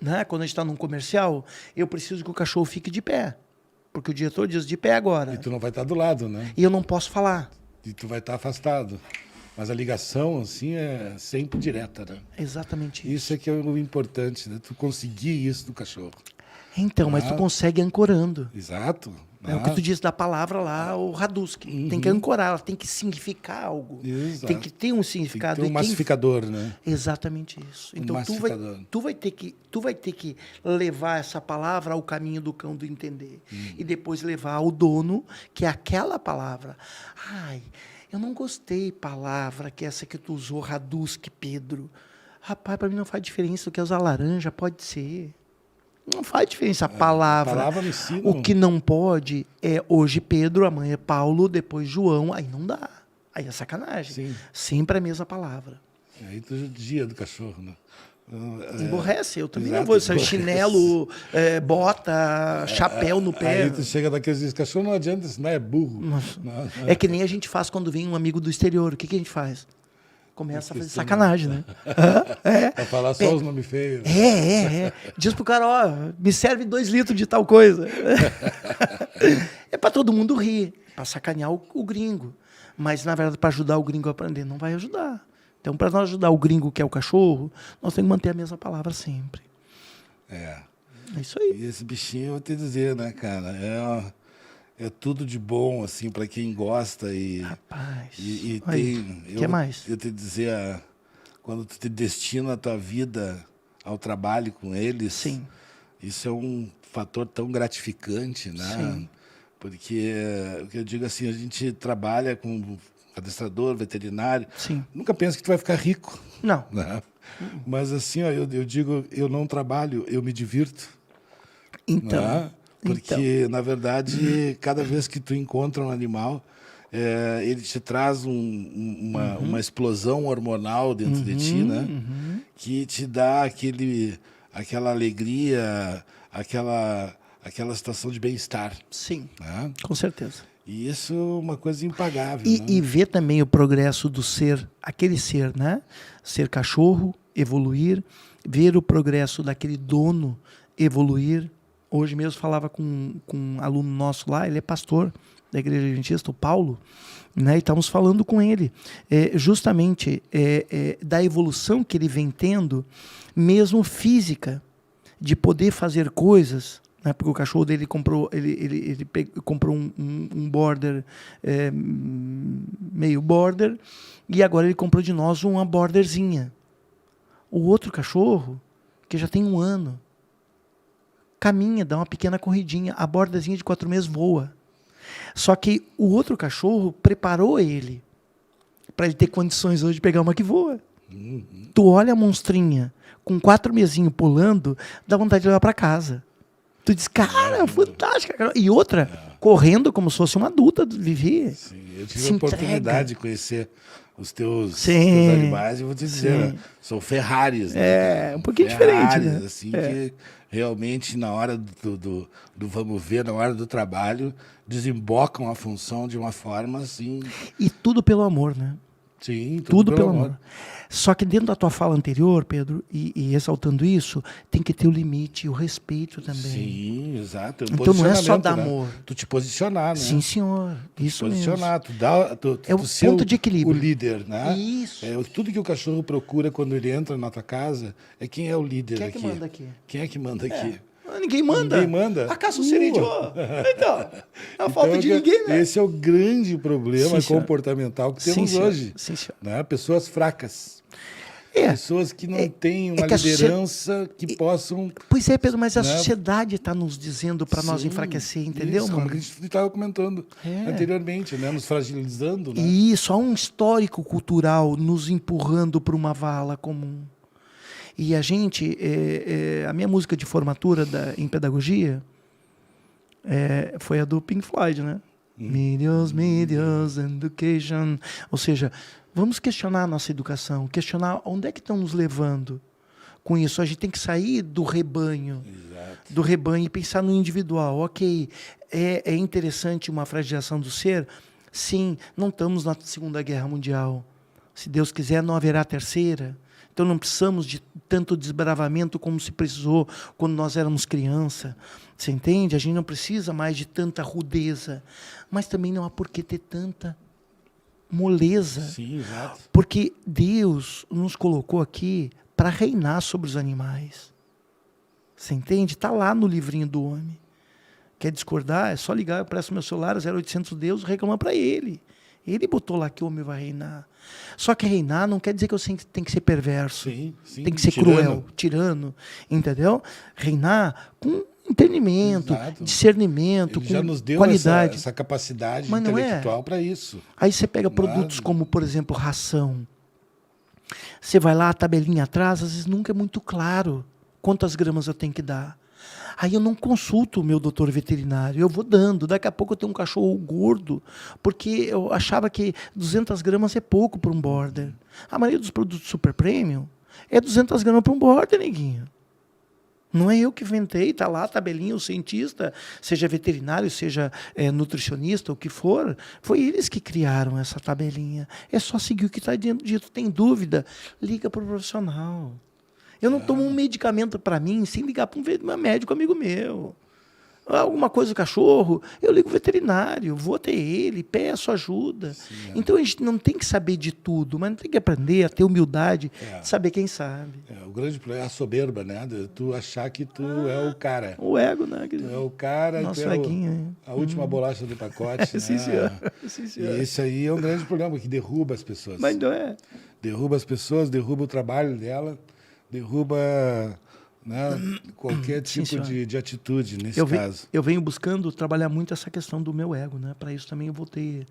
né, quando a gente está num comercial, eu preciso que o cachorro fique de pé. Porque o diretor diz de pé agora. E tu não vai estar do lado, né? E eu não posso falar. E tu vai estar afastado. Mas a ligação, assim, é sempre direta, né? Exatamente isso. Isso é que é o importante, né? Tu conseguir isso do cachorro. Então, mas tu consegue ancorando. Exato. É o que tu disse da palavra lá, o Raduski. Tem que ancorar, ela tem que significar algo. Exato. Tem que ter um Tem que significado. ter um E massificador, né? Exatamente isso. Um Então massificador. tu vai ter que levar essa palavra ao caminho do cão do entender. E depois levar ao dono, que é aquela palavra. Ai, eu não gostei palavra que é essa que tu usou, Raduski, Pedro. Rapaz, para mim não faz diferença. O que é usar laranja pode ser. Não faz diferença a palavra. A palavra me ensina. O que não pode é hoje Pedro, amanhã é Paulo, depois João. Aí não dá. Aí é sacanagem. Sim. Sempre a mesma palavra. Aí tu judia do cachorro, né? Emborrece. Eu também Exato, não vou ser emborrece. chinelo, bota, chapéu no pé. Aí tu chega daqueles dias, cachorro não adianta, isso não é burro. Nossa. Não. É que nem a gente faz quando vem um amigo do exterior. O que a gente faz? Começa a fazer sacanagem, né? Pra falar só os nomes feios. Diz pro cara, ó, me serve 2 litros de tal coisa. É pra todo mundo rir, pra sacanear o gringo. Mas, na verdade, pra ajudar o gringo a aprender, não vai ajudar. Então, para nós ajudar o gringo, que é o cachorro, nós temos que manter a mesma palavra sempre. É. É isso aí. E esse bichinho, eu vou te dizer, né, cara? É tudo de bom, assim, para quem gosta e... Rapaz. E Aí, tem... que mais? Eu te dizer, quando tu te destina a tua vida ao trabalho com eles... Sim. Isso é um fator tão gratificante, né? Sim. Porque, o que eu digo assim, a gente trabalha com adestrador, veterinário... Sim. Nunca pensa que tu vai ficar rico. Não. Né? Mas assim, ó, eu digo, eu não trabalho, eu me divirto. Então. Né? Porque, na verdade, cada vez que tu encontra um animal, ele te traz uma explosão hormonal dentro de ti, né? Que te dá aquela alegria, aquela situação de bem-estar. Sim, Né? com certeza. E isso é uma coisa impagável. E, né? e ver também o progresso do ser, aquele ser, né? Ser cachorro, evoluir, ver o progresso daquele dono evoluir. Hoje mesmo falava com um aluno nosso lá, ele é pastor da Igreja Adventista, o Paulo, né? E estávamos falando com ele justamente da evolução que ele vem tendo, mesmo física, de poder fazer coisas, né? Porque o cachorro dele comprou, comprou um border, meio border, e agora ele comprou de nós uma borderzinha. O outro cachorro, que já tem 1 ano, caminha, dá uma pequena corridinha, a bordazinha de 4 meses voa. Só que o outro cachorro preparou ele para ele ter condições hoje de pegar uma que voa. Tu olha a monstrinha com 4 mesinhos pulando, dá vontade de levar para casa. Tu diz, cara, fantástica. E outra, correndo como se fosse uma adulta, Vivi. Sim, eu tive Se a oportunidade entrega. de conhecer os teus animais e vou te dizer, né? São Ferraris. Né? Um pouquinho Ferraris, diferente, né? assim, que realmente na hora do vamos ver, na hora do trabalho, desembocam a função de uma forma assim... E tudo pelo amor, né? Sim, Tudo pelo amor. Só que dentro da tua fala anterior, Pedro, e ressaltando isso, tem que ter o limite, o respeito também. Sim, exato. Então não é só dar né? amor. Tu te posicionar, né? Sim, senhor. Isso mesmo. Posicionar, tu É o ser ponto de equilíbrio. o líder, né? Isso. Tudo que o cachorro procura quando ele entra na tua casa é quem é o líder Quem é aqui. que manda aqui? Quem é que manda aqui? ninguém manda. Ninguém manda. A caça o serinho. Então, é a falta de ninguém, né? Esse é o grande problema Sim, comportamental que Sim, temos senhor. hoje. Sim, senhor. Né? Pessoas fracas. É. Pessoas que não têm uma que a liderança que possam... Pois é, Pedro, mas a né? sociedade está nos dizendo para nós Sim, enfraquecer, entendeu, isso, como mano? a gente estava comentando anteriormente, né? Nos fragilizando. Né? E isso, há um histórico cultural nos empurrando para uma vala comum. E a gente, a minha música de formatura em pedagogia foi a do Pink Floyd, né? Medios, education. Ou seja, vamos questionar a nossa educação, questionar onde é que estão nos levando com isso. A gente tem que sair do rebanho. Exato. Do rebanho e pensar no individual. Ok, é interessante uma fragilização do ser? Sim, não estamos na Segunda Guerra Mundial. Se Deus quiser, não haverá terceira. Então não precisamos de tanto desbravamento como se precisou quando nós éramos criança. Você entende? A gente não precisa mais de tanta rudeza. Mas também não há por que ter tanta moleza. Sim, exato. Porque Deus nos colocou aqui para reinar sobre os animais. Você entende? Está lá no livrinho do homem. Quer discordar? É só ligar, eu presto meu celular, 0800 Deus, reclama para ele. Ele botou lá que o homem vai reinar. Só que reinar não quer dizer que eu tenho que ser perverso. Sim, sim. Tem que ser cruel, tirano. Entendeu? Reinar com entendimento, Exato. Discernimento, Ele com já nos deu qualidade. essa capacidade Mas não intelectual para isso. Aí você pega produtos como, por exemplo, ração. Você vai lá, a tabelinha atrás, às vezes nunca é muito claro quantas gramas eu tenho que dar. Aí eu não consulto o meu doutor veterinário, eu vou dando. Daqui a pouco eu tenho um cachorro gordo, porque eu achava que 200 gramas é pouco para um border. A maioria dos produtos super premium é 200 gramas para um border, neguinho. Não é eu que inventei, está lá a tabelinha, o cientista, seja veterinário, seja nutricionista, o que for, foi eles que criaram essa tabelinha. É só seguir o que está dito. Tem dúvida? Liga para o profissional. Eu não tomo um medicamento para mim sem ligar para um médico amigo meu. Alguma coisa do cachorro, eu ligo o veterinário, vou até ele, peço ajuda. Sim, então a gente não tem que saber de tudo, mas não tem que aprender a ter humildade, de saber quem sabe. O grande problema é a soberba, né? De tu achar que tu é o cara. O ego, né? Tu é o cara, nosso tu é eguinho, a última bolacha do pacote. Sim, né? senhor. Sim, senhor. E esse aí é um grande problema, que derruba as pessoas. Mas não é. Derruba as pessoas, derruba o trabalho dela, derruba... né? Qualquer tipo de atitude nesse caso. Eu venho buscando trabalhar muito essa questão do meu ego, né? Para isso também eu vou ter,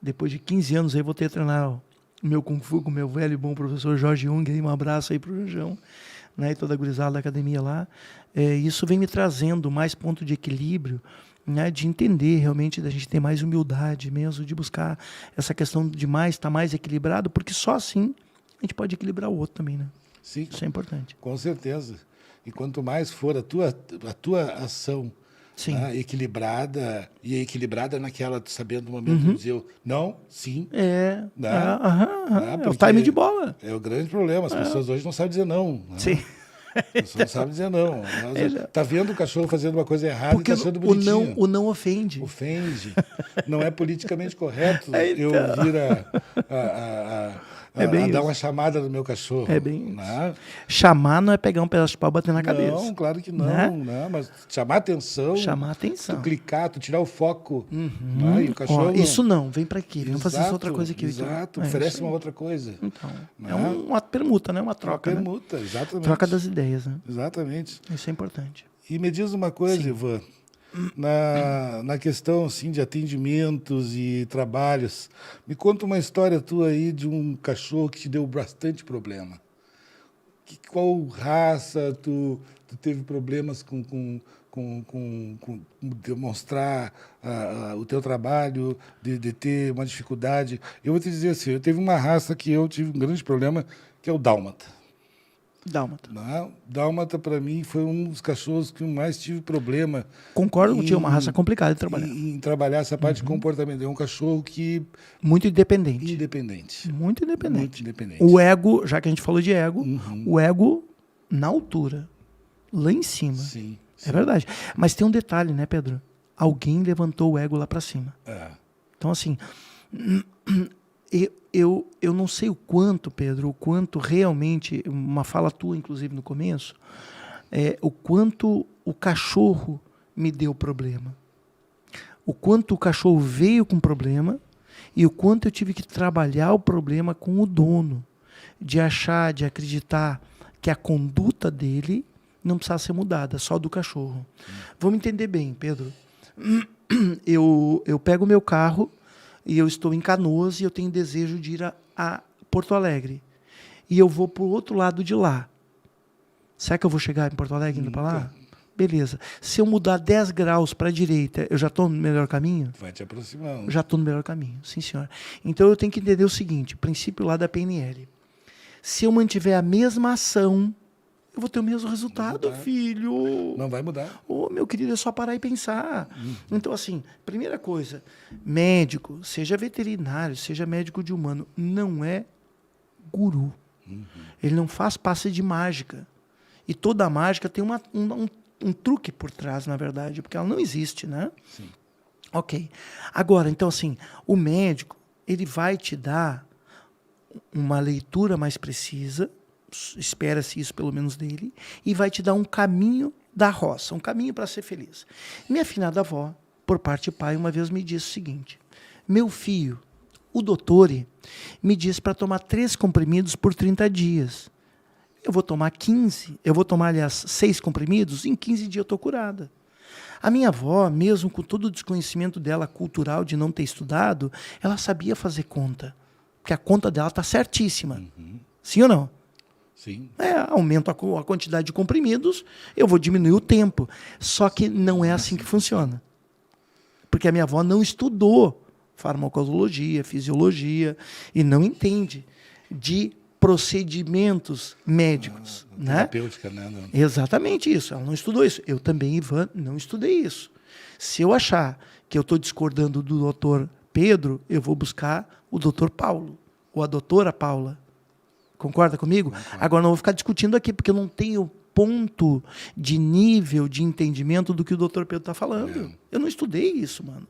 depois de 15 anos, aí vou ter que treinar o meu Kung Fu com o meu velho e bom professor Jorge Jung, aí um abraço aí para o João, né? E toda a gurizada da academia lá. Isso vem me trazendo mais ponto de equilíbrio, né? De entender realmente, da gente ter mais humildade mesmo, de buscar essa questão de estar mais equilibrado, porque só assim a gente pode equilibrar o outro também, né? Sim, isso é importante. Com certeza. E quanto mais for a tua ação né, equilibrada, e equilibrada naquela, sabendo o momento de dizer não, sim. Né? É o time de bola. É o grande problema. As pessoas hoje não sabem dizer não. Né? Sim. As pessoas não sabem dizer não. Está vendo o cachorro fazendo uma coisa errada porque e está achando bonitinho. O não ofende. Ofende. Não é politicamente correto então. eu vir a dar uma chamada no meu cachorro. É bem né? Chamar não é pegar um pedaço de pau e bater na cabeça. Não, claro que não. Né? Né? Mas chamar atenção. Chamar atenção. Tu clicar, tu tirar o foco. Né? E o cachorro... isso não, vem para aqui. Vamos fazer essa outra coisa aqui. Exato, oferece uma outra coisa. Então, né? é uma permuta, né? Uma troca. Uma permuta, exatamente. Troca das ideias. Né? Exatamente. Isso é importante. E me diz uma coisa, Ivan. Na questão assim, de atendimentos e trabalhos, me conta uma história tua aí de um cachorro que te deu bastante problema. Qual raça tu teve problemas com demonstrar o teu trabalho, de ter uma dificuldade? Eu vou te dizer assim, eu teve uma raça que eu tive um grande problema, que é o Dálmata. Dálmata, para mim, foi um dos cachorros que eu mais tive problema. Concordo contigo, é uma raça complicada de trabalhar. Em trabalhar essa parte de comportamento. É um cachorro que... Muito independente. Muito independente. O ego, já que a gente falou de ego, o ego na altura, lá em cima. Sim. É verdade. Mas tem um detalhe, né, Pedro? Alguém levantou o ego lá para cima. Então, assim... Eu não sei o quanto, Pedro, o quanto realmente, uma fala tua, inclusive, no começo, o quanto o cachorro me deu problema. O quanto o cachorro veio com problema e o quanto eu tive que trabalhar o problema com o dono. De achar, de acreditar que a conduta dele não precisava ser mudada, só do cachorro. Vamos entender bem, Pedro. Eu pego o meu carro e eu estou em Canoas e eu tenho desejo de ir a Porto Alegre. E eu vou para o outro lado de lá. Será que eu vou chegar em Porto Alegre indo para lá? Beleza. Se eu mudar 10 graus para a direita, eu já estou no melhor caminho? Vai te aproximando. Já estou no melhor caminho, sim, senhor. Então eu tenho que entender o seguinte, princípio lá da PNL. Se eu mantiver a mesma ação, eu vou ter o mesmo resultado, filho. Não vai mudar. Ô, meu querido, é só parar e pensar. Então, assim, primeira coisa, médico, seja veterinário, seja médico de humano, não é guru. Ele não faz passe de mágica. E toda mágica tem um truque por trás, na verdade, porque ela não existe, né? Sim. Ok. Agora, então, assim, o médico, ele vai te dar uma leitura mais precisa, espera-se isso pelo menos dele, e vai te dar um caminho da roça, um caminho para ser feliz. Minha afinada avó, por parte de pai, uma vez me disse o seguinte: meu filho, o doutor me disse para tomar 3 comprimidos por 30 dias. Eu vou tomar 15, eu vou tomar, aliás, 6 comprimidos, em 15 dias eu estou curada. A minha avó, mesmo com todo o desconhecimento dela cultural de não ter estudado, ela sabia fazer conta. Porque a conta dela está certíssima. Sim ou não? Sim. Aumento a quantidade de comprimidos, eu vou diminuir o tempo. Só que não é assim que funciona. Porque a minha avó não estudou farmacologia, fisiologia, e não entende de procedimentos médicos. Terapêutica, né? Não. Exatamente isso. Ela não estudou isso. Eu também, Ivan, não estudei isso. Se eu achar que eu estou discordando do doutor Pedro, eu vou buscar o doutor Paulo, ou a doutora Paula. Concorda comigo? Concordo. Agora, não vou ficar discutindo aqui, porque eu não tenho ponto de nível de entendimento do que o doutor Pedro está falando. Eu não estudei isso, mano.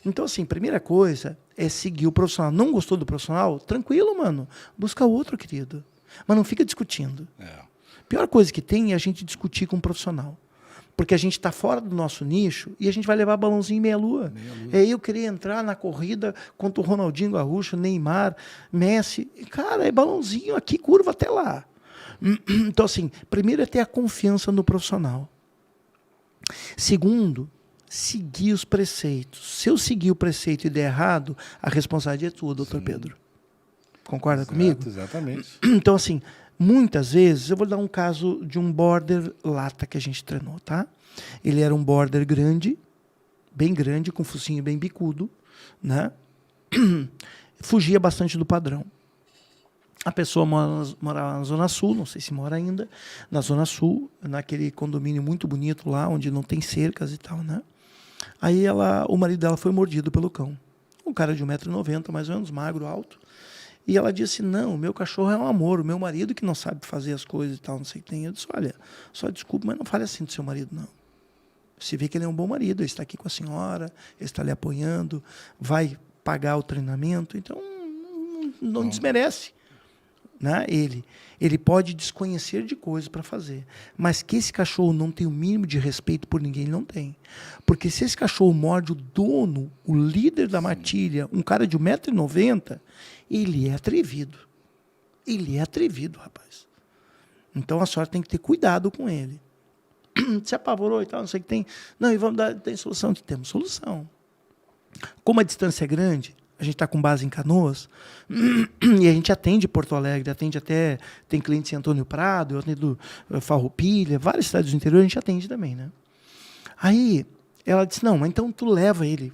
Então, assim, primeira coisa é seguir o profissional. Não gostou do profissional? Tranquilo, mano. Busca outro, querido. Mas não fica discutindo. Pior coisa que tem é a gente discutir com um profissional. Porque a gente está fora do nosso nicho e a gente vai levar balãozinho em meia-lua. Eu queria entrar na corrida contra o Ronaldinho Gaúcho, Neymar, Messi. Cara, é balãozinho aqui, curva até lá. Então, assim, primeiro é ter a confiança no profissional. Segundo, seguir os preceitos. Se eu seguir o preceito e der errado, a responsabilidade é tua, doutor Pedro. Concorda comigo? Exatamente. Então, assim, muitas vezes, eu vou dar um caso de um border lata que a gente treinou, tá? Ele era um border grande, bem grande, com focinho bem bicudo, né? Fugia bastante do padrão. A pessoa morava na Zona Sul, não sei se mora ainda, na Zona Sul, naquele condomínio muito bonito lá, onde não tem cercas e tal, né? Aí o marido dela foi mordido pelo cão. Um cara de 1,90 m, mais ou menos, magro, alto. E ela disse, não, o meu cachorro é um amor, o meu marido que não sabe fazer as coisas e tal, não sei o que tem. Eu disse, olha, só desculpa, mas não fale assim do seu marido, não. Você vê que ele é um bom marido, ele está aqui com a senhora, ele está lhe apoiando, vai pagar o treinamento, então não desmerece. Né? Ele pode desconhecer de coisas para fazer, mas que esse cachorro não tem o mínimo de respeito por ninguém, ele não tem. Porque se esse cachorro morde o dono, o líder da matilha, um cara de 1,90 m, ele é atrevido. Ele é atrevido, rapaz. Então a senhora tem que ter cuidado com ele. Se apavorou e tal, não sei o que tem. Não, e vamos dar, tem solução? Temos solução. Como a distância é grande, a gente está com base em Canoas, e a gente atende Porto Alegre, atende até, tem clientes em Antônio Prado, eu atendo Farroupilha, várias cidades do interior a gente atende também, né? Aí ela disse, não, mas então tu leva ele,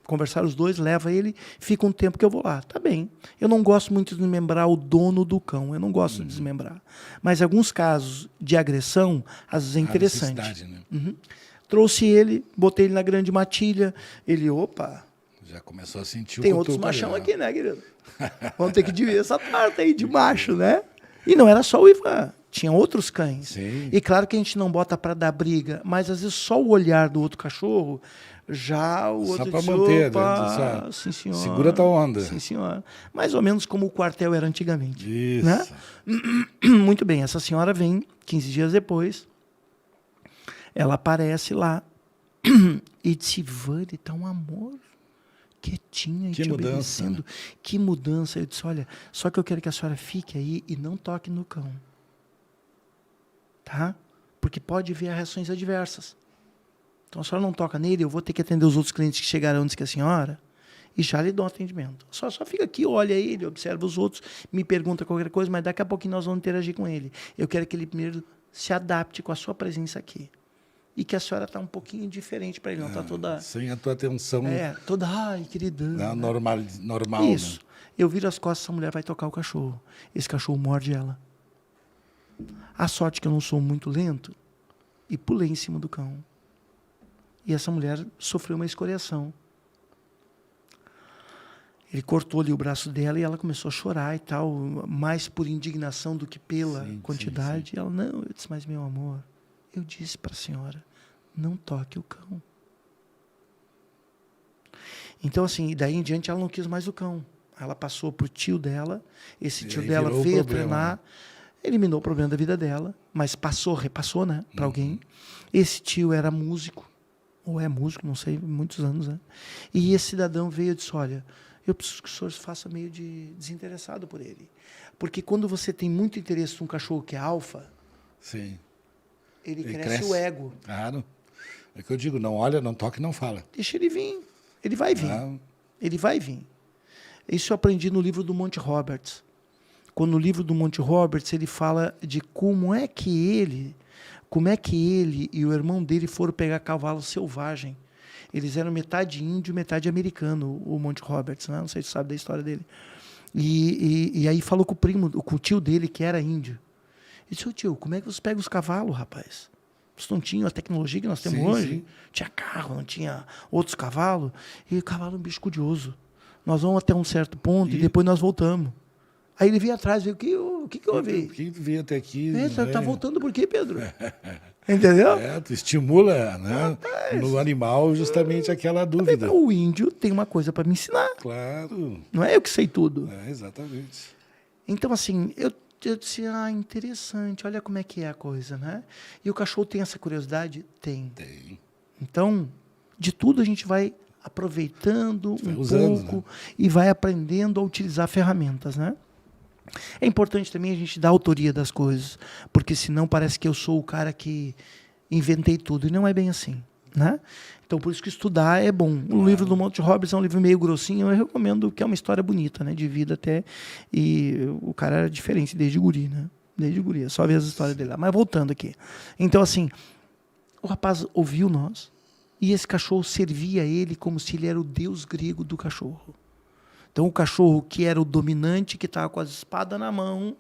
conversaram os dois, leva ele, fica um tempo que eu vou lá. Tá bem, eu não gosto muito de desmembrar o dono do cão, eu não gosto de desmembrar, mas em alguns casos de agressão, às vezes é interessante. Né? Trouxe ele, botei ele na grande matilha, ele, opa... Já começou a sentir o tem outros machão aqui, né, querido? Vamos ter que dividir essa parte aí de macho, né? E não era só o Ivan, tinha outros cães. Sim. E claro que a gente não bota para dar briga, mas às vezes só o olhar do outro cachorro, já o outro... Só para manter, opa, né? Sim, senhora. Segura tua onda. Sim, senhora. Mais ou menos como o quartel era antigamente. Isso. Né? Muito bem, essa senhora vem 15 dias depois, Ela aparece lá e disse, Vânia, tá um amor. Quietinha e Que te mudança, obedecendo. né? Que mudança. Eu disse, olha, só que eu quero que a senhora fique aí e não toque no cão. Tá? Porque pode haver reações adversas. Então a senhora não toca nele, eu vou ter que atender os outros clientes que chegaram antes que a senhora e já lhe dou atendimento. Só fica aqui, olha ele, observa os outros, me pergunta qualquer coisa, mas daqui a pouquinho nós vamos interagir com ele. Eu quero que ele primeiro se adapte com a sua presença aqui. E que a senhora está um pouquinho diferente para ele, não está toda... Sem a tua atenção toda, ai, queridão. normal. Isso. Né? Eu viro as costas, essa mulher vai tocar o cachorro. Esse cachorro morde ela. A sorte que eu não sou muito lento e pulei em cima do cão. E essa mulher sofreu uma escoriação. Ele cortou ali o braço dela e ela começou a chorar e tal, mais por indignação do que pela quantidade. Sim. E ela, não, eu disse, mas meu amor, eu disse para a senhora, não toque o cão. Então, assim, daí em diante ela não quis mais o cão. Ela passou para o tio dela, esse tio dela veio treinar, eliminou o problema da vida dela, mas repassou, né, para alguém. Esse tio era músico, ou é músico, não sei, muitos anos, né? E esse cidadão veio e disse, olha, eu preciso que o senhor se faça meio de desinteressado por ele. Porque quando você tem muito interesse num cachorro que é alfa, sim, ele cresce o ego. Claro. É que eu digo, não olha, não toca e não fala. Deixa ele vir. Ele vai vir. Ele vai vir. Isso eu aprendi no livro do Monty Roberts. Quando no livro do Monty Roberts ele fala de como é que ele e o irmão dele foram pegar cavalo selvagem. Eles eram metade índio, metade americano, o Monty Roberts, né? Não sei se você sabe da história dele. E aí falou com o tio dele, que era índio. Ele disse, tio, como é que você pega os cavalos, rapaz? Vocês não tinham a tecnologia que nós temos hoje? Sim. Tinha carro, não tinha outros cavalos. E o cavalo é um bicho curioso. Nós vamos até um certo ponto e depois nós voltamos. Aí ele veio atrás, veio, o que houve? Por que veio até aqui? Tá voltando por quê, Pedro? Entendeu? Tu estimula, né, no animal justamente aquela dúvida. O índio tem uma coisa para me ensinar. Claro. Não é eu que sei tudo. Exatamente. Então, assim, eu disse, interessante, olha como é que é a coisa, né? E o cachorro tem essa curiosidade? Tem. Então, de tudo a gente vai aproveitando pouco, né? E vai aprendendo a utilizar ferramentas, né? É importante também a gente dar autoria das coisas, porque senão parece que eu sou o cara que inventei tudo, e não é bem assim, né? Então, por isso que estudar é bom. O livro do Monty Roberts é um livro meio grossinho, eu recomendo, que é uma história bonita, né? De vida até, e o cara era diferente desde guri, né? Desde guri, é só ver as histórias dele lá. Mas voltando aqui. Então, assim, o rapaz ouviu nós, e esse cachorro servia a ele como se ele era o deus grego do cachorro. Então, o cachorro que era o dominante, que estava com a espada na mão,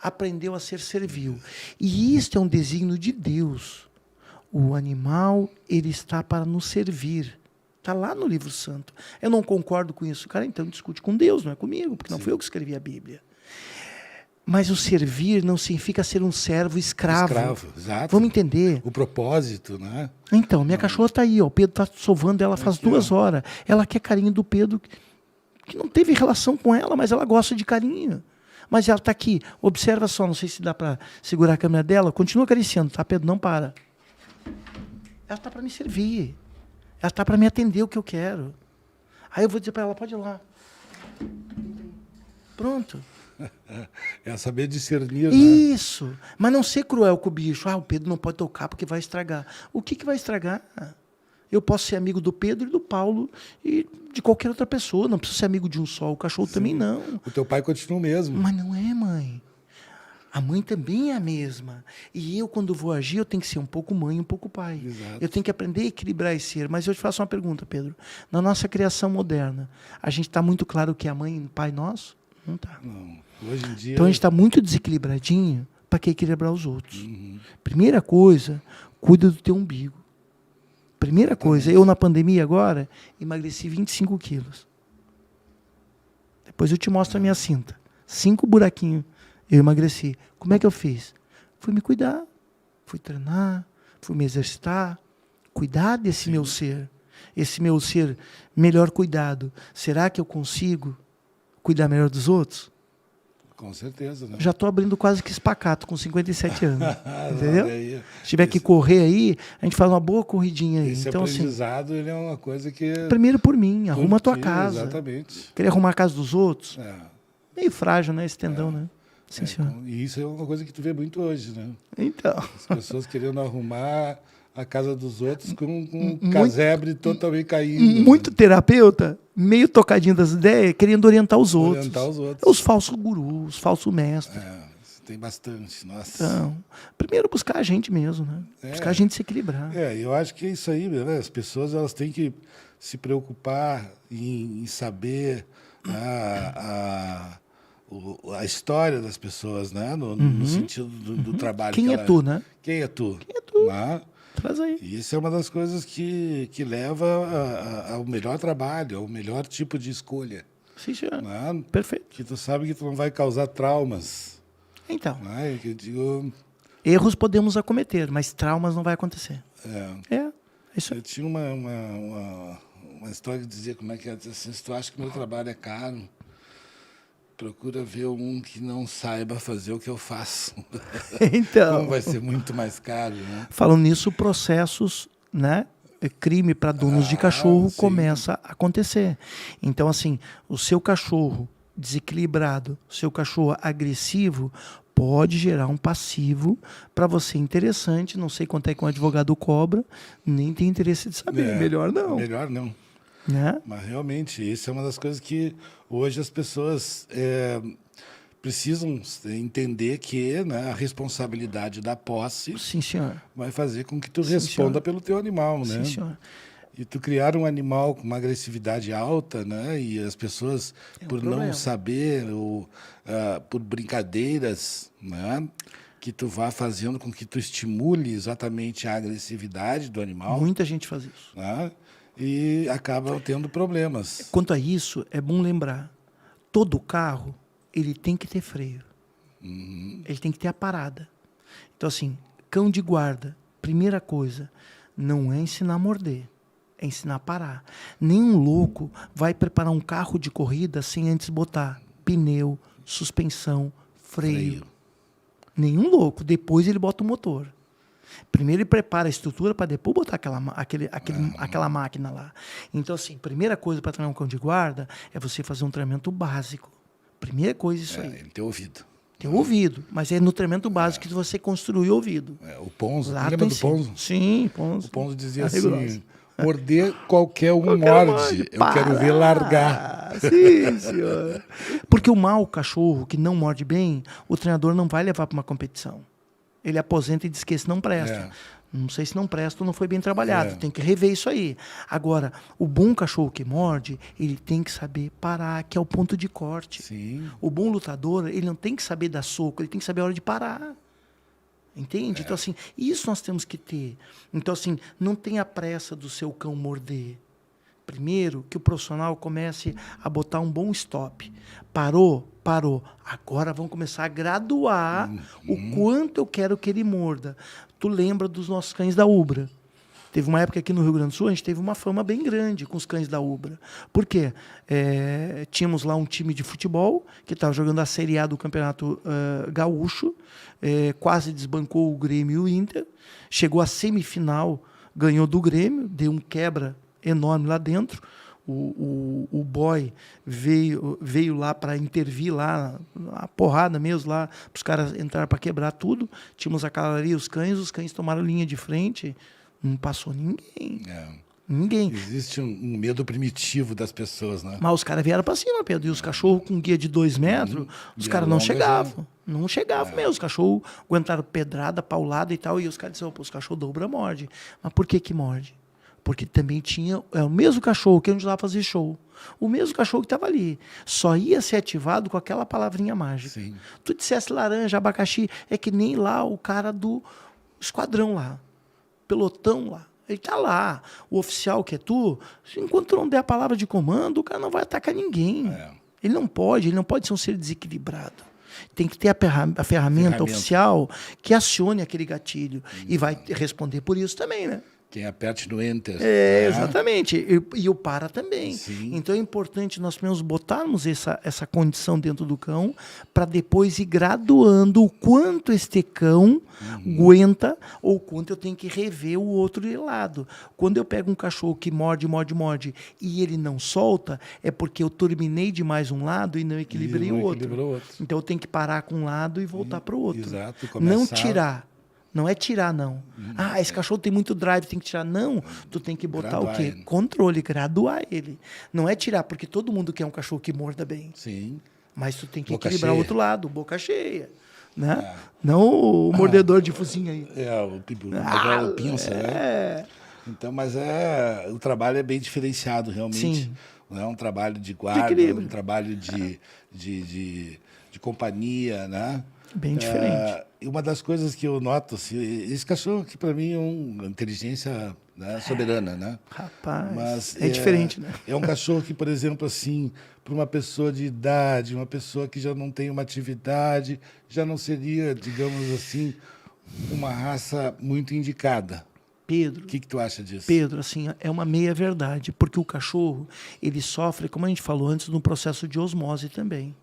aprendeu a ser servil. E isto é um desígnio de Deus. O animal, ele está para nos servir. Está lá no livro santo. Eu não concordo com isso. Cara, então discute com Deus, não é comigo, porque não fui eu que escrevi a Bíblia. Mas o servir não significa ser um servo escravo. Exato. Vamos entender. O propósito, né? Então, minha cachorra está aí, ó, o Pedro está sovando ela faz 2 horas. Ela quer carinho do Pedro, que não teve relação com ela, mas ela gosta de carinho. Mas ela está aqui, observa só, não sei se dá para segurar a câmera dela, continua acariciando, tá, Pedro? Não para. Ela está para me servir. Ela está para me atender o que eu quero. Aí eu vou dizer para ela, pode ir lá. Pronto. É saber discernir, isso. Né? Mas não ser cruel com o bicho. O Pedro não pode tocar porque vai estragar. O que vai estragar? Eu posso ser amigo do Pedro e do Paulo e de qualquer outra pessoa. Não preciso ser amigo de um só. O cachorro também não. O teu pai continua o mesmo. Mas não é, mãe. A mãe também é a mesma. E eu, quando vou agir, eu tenho que ser um pouco mãe e um pouco pai. Exato. Eu tenho que aprender a equilibrar esse ser. Mas eu te faço uma pergunta, Pedro. Na nossa criação moderna, a gente está muito claro que é mãe e pai nosso? Não está. Não. Hoje em dia... Então a gente está muito desequilibradinho para que equilibrar os outros. Primeira coisa, cuida do teu umbigo. Primeira coisa, eu na pandemia agora, emagreci 25 quilos. Depois eu te mostro a minha cinta. 5 buraquinhos eu emagreci. Como é que eu fiz? Fui me cuidar, fui treinar, fui me exercitar, cuidar desse meu ser. Esse meu ser melhor cuidado. Será que eu consigo cuidar melhor dos outros? Com certeza, né? Já estou abrindo quase que espacato com 57 anos. Entendeu? Olha aí. Se tiver que correr aí, a gente faz uma boa corridinha aí. Esse Então, assim, aprendizado, ele é uma coisa que... primeiro por mim, arruma a tua Ti, casa. Exatamente. Querer arrumar a casa dos outros, É. meio frágil, né? Esse tendão, né? Sim, senhor. E isso é uma coisa que tu vê muito hoje, né? Então, As pessoas querendo arrumar a casa dos outros com um casebre totalmente caído. muito terapeuta, meio tocadinho das ideias, querendo orientar os outros. Orientar os outros. Os falsos gurus, os falsos mestres. Tem bastante, nossa. Então, primeiro buscar a gente mesmo, né? Buscar a gente se equilibrar. Eu acho que é isso aí, né? As pessoas elas têm que se preocupar em saber a história das pessoas, né? No sentido do trabalho. Quem é tu, né? Quem é tu? Quem é tu? Né? Traz aí. E isso é uma das coisas que leva ao melhor trabalho, ao melhor tipo de escolha. Sim, senhor. Né? Perfeito. Que tu sabe que tu não vai causar traumas. Então, Né? Que eu digo, erros podemos acometer, mas traumas não vai acontecer. É isso aí. eu tinha uma história que dizia como é que é, assim, se tu acha que meu trabalho é caro, procura ver um que não saiba fazer o que eu faço. Então, Como vai ser muito mais caro, né? falando nisso, processos, né? Crime para donos de cachorro sim. começa a acontecer. Então, assim, o seu cachorro desequilibrado, o seu cachorro agressivo, pode gerar um passivo para você interessante. Não sei quanto é que um advogado cobra, nem tem interesse de saber. Melhor não. Melhor não. Né? Mas realmente, isso é uma das coisas que hoje as pessoas precisam entender que, né, a responsabilidade da posse Sim, senhor. vai fazer com que tu Sim, responda senhor. pelo teu animal, né? Sim, senhor. E tu criar um animal com uma agressividade alta, né? E as pessoas, por não problema. saber, ou por brincadeiras, né? Que tu vá fazendo com que tu estimule exatamente a agressividade do animal, Muita gente faz isso. né? E acaba tendo problemas. Quanto a isso, é bom lembrar, todo carro, ele tem que ter freio. Ele tem que ter a parada. Então, assim, cão de guarda, primeira coisa, não é ensinar a morder, é ensinar a parar. Nenhum louco vai preparar um carro de corrida sem antes botar pneu, suspensão, freio. Nenhum louco. Depois ele bota o motor. Primeiro ele prepara a estrutura para depois botar aquela máquina lá. Então, assim, primeira coisa para treinar um cão de guarda é você fazer um treinamento básico. Primeira coisa isso aí. Ele ter ouvido. Ter ouvido. Mas é no treinamento básico que você construi o ouvido. O Ponzo, Lá lembra tu do ensina. Ponzo? Sim, Ponzo. O Ponzo dizia Rigoroso. assim, morder qualquer um Qualquer morde, eu quero ver largar. Sim, senhor. Porque o mau cachorro que não morde bem, o treinador não vai levar para uma competição. Ele aposenta e diz que esse não presta. Não sei se não presta ou não foi bem trabalhado. Tem que rever isso aí. Agora, o bom cachorro que morde, ele tem que saber parar, que é o ponto de corte. Sim. O bom lutador, ele não tem que saber dar soco, ele tem que saber a hora de parar. Entende? Então, assim, isso nós temos que ter. Então, assim, não tenha pressa do seu cão morder. Primeiro, que o profissional comece a botar um bom stop. Parou? Parou. Agora vamos começar a graduar o quanto eu quero que ele morda. Tu lembra dos nossos cães da Ubra? Teve uma época aqui no Rio Grande do Sul, a gente teve uma fama bem grande com os cães da Ubra. Por quê? Tínhamos lá um time de futebol que estava jogando a Série A do Campeonato Gaúcho, quase desbancou o Grêmio e o Inter, chegou à semifinal, ganhou do Grêmio, deu um quebra enorme lá dentro. O boy veio lá para intervir lá, a porrada mesmo lá, para os caras entrarem para quebrar tudo. Tínhamos a cavalaria, os cães tomaram linha de frente, não passou ninguém. Ninguém. Existe um medo primitivo das pessoas, né? Mas os caras vieram para cima, Pedro. E os cachorros com guia de 2 metros, os caras não chegavam. Não chegavam mesmo. Os cachorros aguentaram pedrada, paulada e tal. E os caras disseram, os cachorros da Ubra mordem. Mas por que morde? Porque também tinha o mesmo cachorro que a gente lá fazer show. O mesmo cachorro que estava ali. Só ia ser ativado com aquela palavrinha mágica. Sim. Tu dissesse laranja, abacaxi, é que nem lá o cara do esquadrão lá. Pelotão lá. Ele tá lá. O oficial que é tu, enquanto tu não der a palavra de comando, o cara não vai atacar ninguém. Ele não pode ser um ser desequilibrado. Tem que ter a ferramenta oficial que acione aquele gatilho. E vai responder por isso também, né? Quem aperte no Enter. Exatamente. E o para também. Sim. Então é importante nós primeiro botarmos essa condição dentro do cão para depois ir graduando o quanto este cão aguenta ou quanto eu tenho que rever o outro lado. Quando eu pego um cachorro que morde e ele não solta, é porque eu terminei demais um lado e não equilibrei o outro. Então eu tenho que parar com um lado e voltar para o outro. Exato. Não tirar. Não é tirar, não. Esse cachorro tem muito drive, tem que tirar. Não, tu tem que botar graduar o quê? ele. Controle, graduar ele. Não é tirar, porque todo mundo quer um cachorro que morda bem. Sim. Mas tu tem que Boca equilibrar o cheia. outro lado, boca cheia. Né? Não o mordedor de focinho aí. O pinça, né? Então, mas o trabalho é bem diferenciado, realmente. Sim. Não é um trabalho de guarda, equilíbrio. um trabalho de companhia, né? Bem diferente. E uma das coisas que eu noto, assim, esse cachorro aqui para mim é uma inteligência, né, soberana, né? Rapaz, Mas é diferente, né? É um cachorro que, por exemplo, assim, para uma pessoa de idade, uma pessoa que já não tem uma atividade, já não seria, digamos assim, uma raça muito indicada. Pedro, O que tu acha disso? Pedro, assim, é uma meia-verdade, porque o cachorro, ele sofre, como a gente falou antes, num processo de osmose também.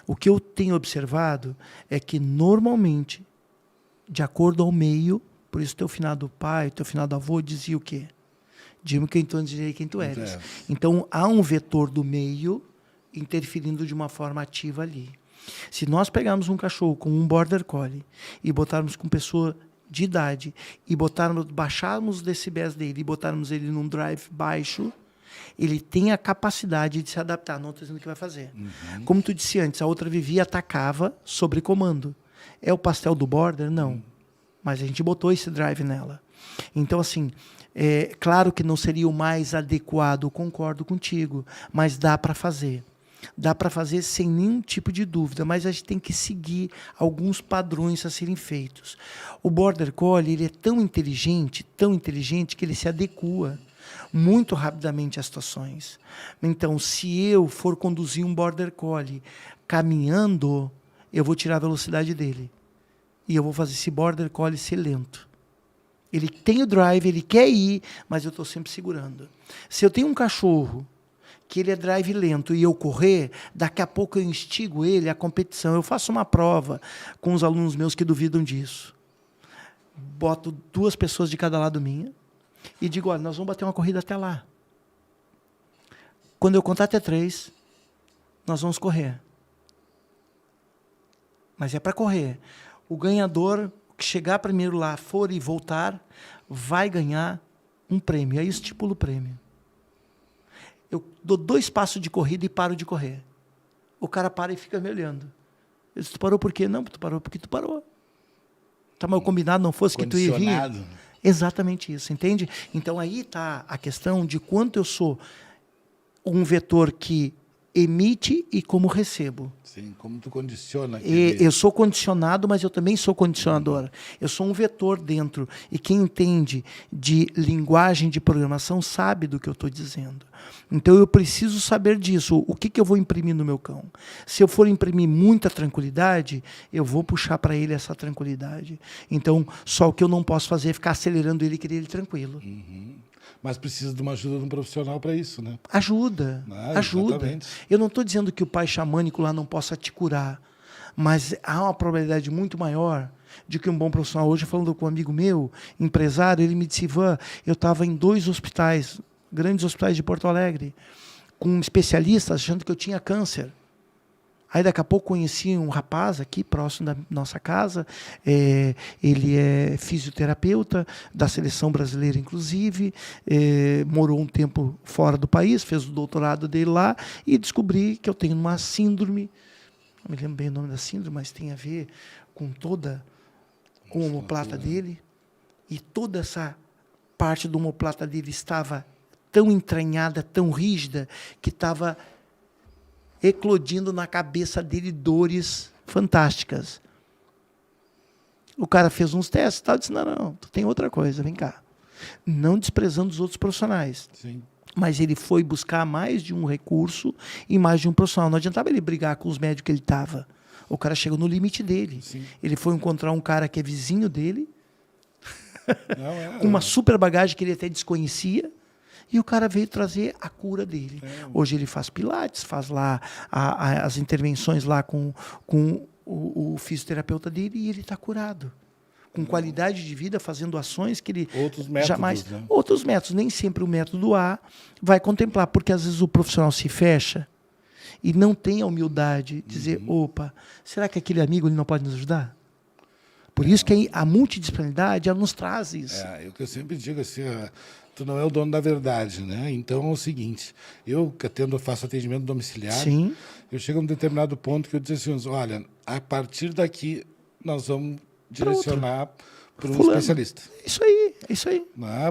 O que eu tenho observado é que, normalmente, de acordo ao meio, por isso teu finado pai, teu finado avô dizia o quê? Diz-me quem tu antes direi quem tu eres. Então, há um vetor do meio interferindo de uma forma ativa ali. Se nós pegarmos um cachorro com um Border Collie e botarmos com pessoa de idade e baixarmos os decibéis dele e botarmos ele num drive baixo, ele tem a capacidade de se adaptar. Não estou dizendo o que vai fazer. Como tu disse antes, a outra vivia e atacava sobre comando. É o pastel do Border? Não. Mas a gente botou esse drive nela. Então, assim, claro que não seria o mais adequado, concordo contigo, mas dá para fazer. Dá para fazer sem nenhum tipo de dúvida, mas a gente tem que seguir alguns padrões a serem feitos. O Border Collie, ele é tão inteligente, que ele se adequa muito rapidamente às situações. Então, se eu for conduzir um Border Collie caminhando, eu vou tirar a velocidade dele. E eu vou fazer esse Border Collie ser lento. Ele tem o drive, ele quer ir, mas eu estou sempre segurando. Se eu tenho um cachorro que ele é drive lento e eu correr, daqui a pouco eu instigo ele à competição. Eu faço uma prova com os alunos meus que duvidam disso. Boto 2 pessoas de cada lado minha e digo, olha, nós vamos bater uma corrida até lá. Quando eu contar até 3, nós vamos correr. Mas é para correr. O ganhador que chegar primeiro lá, for e voltar, vai ganhar um prêmio. Aí eu estipulo o prêmio. Eu dou 2 passos de corrida e paro de correr. O cara para e fica me olhando. Eu disse, tu parou por quê? Não, tu parou porque tu parou. Tá mal combinado, não fosse que tu ia vir. Exatamente isso, entende? Então aí está a questão de quanto eu sou um vetor que emite e como recebo. Sim, como tu condiciona. Eu sou condicionado, mas eu também sou condicionador. Eu sou um vetor dentro. E quem entende de linguagem de programação sabe do que eu estou dizendo. Então eu preciso saber disso. O que eu vou imprimir no meu cão? Se eu for imprimir muita tranquilidade, eu vou puxar para ele essa tranquilidade. Então, só o que eu não posso fazer é ficar acelerando ele e querer ele tranquilo. Mas precisa de uma ajuda de um profissional para isso, né? Ajuda. Exatamente. Eu não estou dizendo que o pai xamânico lá não possa te curar, mas há uma probabilidade muito maior de que um bom profissional... Hoje, falando com um amigo meu, empresário, ele me disse, Ivan, eu estava em 2 hospitais, grandes hospitais de Porto Alegre, com especialistas achando que eu tinha câncer. Aí, daqui a pouco, conheci um rapaz aqui, próximo da nossa casa. Ele é fisioterapeuta da seleção brasileira, inclusive. Morou um tempo fora do país, fez o doutorado dele lá e descobri que eu tenho uma síndrome. Não me lembro bem o nome da síndrome, mas tem a ver com toda a omoplata dele. E toda essa parte da omoplata dele estava tão entranhada, tão rígida, que estava eclodindo na cabeça dele dores fantásticas. O cara fez uns testes e tal, disse, não, tu tem outra coisa, vem cá. Não desprezando os outros profissionais. Sim. Mas ele foi buscar mais de um recurso e mais de um profissional. Não adiantava ele brigar com os médicos que ele estava. O cara chegou no limite dele. Sim. Ele foi encontrar um cara que é vizinho dele, com uma super bagagem que ele até desconhecia. E o cara veio trazer a cura dele. Hoje ele faz pilates, faz lá as intervenções lá com o fisioterapeuta dele e ele está curado. Com qualidade de vida, fazendo ações que ele Outros métodos, jamais... né? Outros métodos. Nem sempre o método A vai contemplar, porque às vezes o profissional se fecha e não tem a humildade de dizer, opa, será que aquele amigo ele não pode nos ajudar? Por isso que a multidisciplinaridade ela nos traz isso. É o que eu sempre digo assim, tu não é o dono da verdade, né? Então é o seguinte, eu que faço atendimento domiciliar, Sim. eu chego a um determinado ponto que eu disse assim, olha, a partir daqui nós vamos direcionar para um especialista. Isso aí, é isso aí.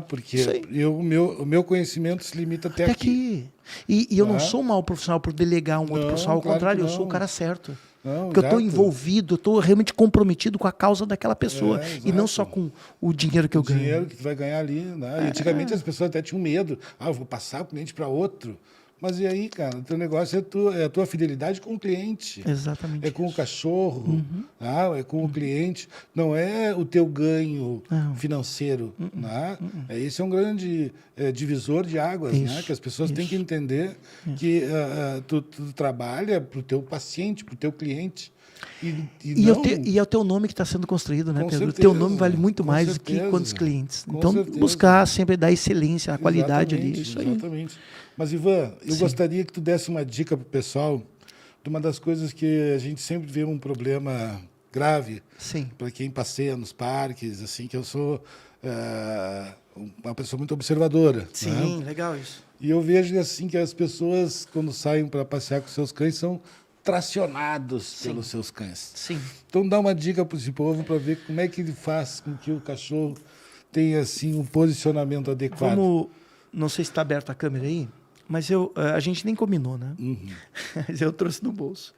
Porque Isso aí. o meu conhecimento se limita até aqui. E eu não sou um mau profissional por delegar um outro profissional, ao claro contrário, que eu sou o não. cara certo. Não, Porque eu estou exato. envolvido, eu estou realmente comprometido com a causa daquela pessoa. E não exato. só com o dinheiro que eu ganho. Dinheiro que tu vai ganhar ali, né? E antigamente as pessoas até tinham medo. Eu vou passar o cliente para outro. Mas e aí, cara? O teu negócio é a tua fidelidade com o cliente. Exatamente. É com o cachorro, é com o cliente. Não é o teu ganho financeiro. Né? Esse é um grande divisor de águas, né? Que as pessoas têm que entender que tu trabalha para o teu paciente, para o teu cliente. E é o teu nome que está sendo construído, né, Com Pedro? O certeza, teu nome vale muito com mais do certeza, que quantos clientes. com Então, certeza. buscar sempre dar excelência, a qualidade ali. Isso aí. Exatamente. Mas, Ivan, eu gostaria que tu desse uma dica para o pessoal de uma das coisas que a gente sempre vê um problema grave Sim. para quem passeia nos parques, assim, que eu sou uma pessoa muito observadora. Sim, né? legal isso. E eu vejo assim que as pessoas, quando saem para passear com seus cães, são tracionados pelos seus cães. Sim. Então dá uma dica para esse povo para ver como é que ele faz com que o cachorro tenha assim um posicionamento adequado. Não sei se está aberta a câmera aí, mas a gente nem combinou, né? Mas eu trouxe no bolso.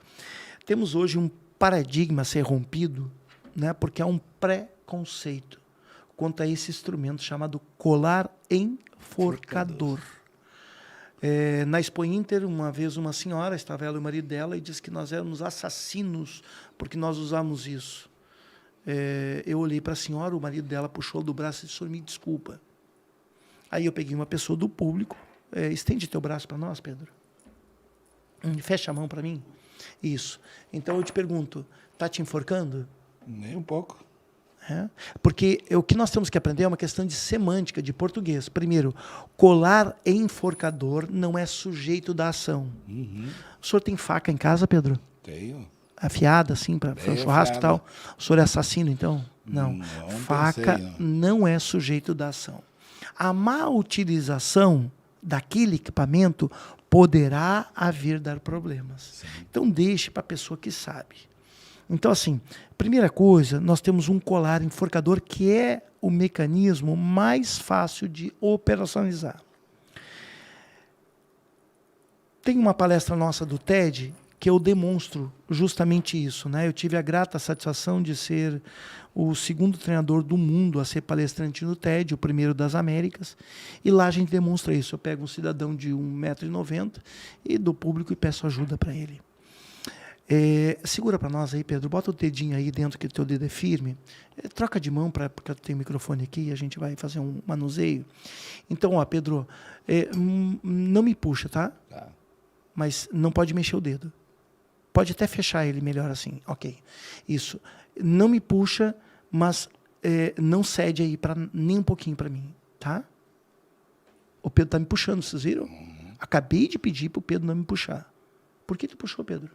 Temos hoje um paradigma a ser rompido, né? Porque há um preconceito quanto a esse instrumento chamado colar enforcador. Na Expo Inter, uma vez uma senhora, estava ela e o marido dela, e disse que nós éramos assassinos porque nós usamos isso. Eu olhei para a senhora, o marido dela puxou do braço e disse, me desculpa. Aí eu peguei uma pessoa do público, estende teu braço para nós, Pedro. Fecha a mão para mim. Isso. Então eu te pergunto, está te enforcando? Nem um pouco. Porque o que nós temos que aprender é uma questão de semântica, de português. Primeiro, colar enforcador não é sujeito da ação. O senhor tem faca em casa, Pedro? Tenho. Afiada, assim, para um churrasco e tal? O senhor é assassino, então? Não. Faca não é sujeito da ação. A má utilização daquele equipamento poderá vir dar problemas. Sim. Então, deixe para a pessoa que sabe. Então, assim, primeira coisa, nós temos um colar enforcador que é o mecanismo mais fácil de operacionalizar. Tem uma palestra nossa do TED que eu demonstro justamente isso, né? Eu tive a grata satisfação de ser o segundo treinador do mundo a ser palestrante no TED, o primeiro das Américas, e lá a gente demonstra isso. Eu pego um cidadão de 1,90 m e do público e peço ajuda para ele. Segura para nós aí, Pedro, bota o dedinho aí dentro que o teu dedo é firme, troca de mão porque eu tenho o microfone aqui e a gente vai fazer um manuseio. Então, ó, Pedro, não me puxa, tá? Mas não pode mexer o dedo. Pode até fechar ele melhor assim. Ok. Isso. Não me puxa, mas não cede aí nem um pouquinho para mim. Tá? O Pedro está me puxando, vocês viram? Acabei de pedir para o Pedro não me puxar. Por que tu puxou, Pedro?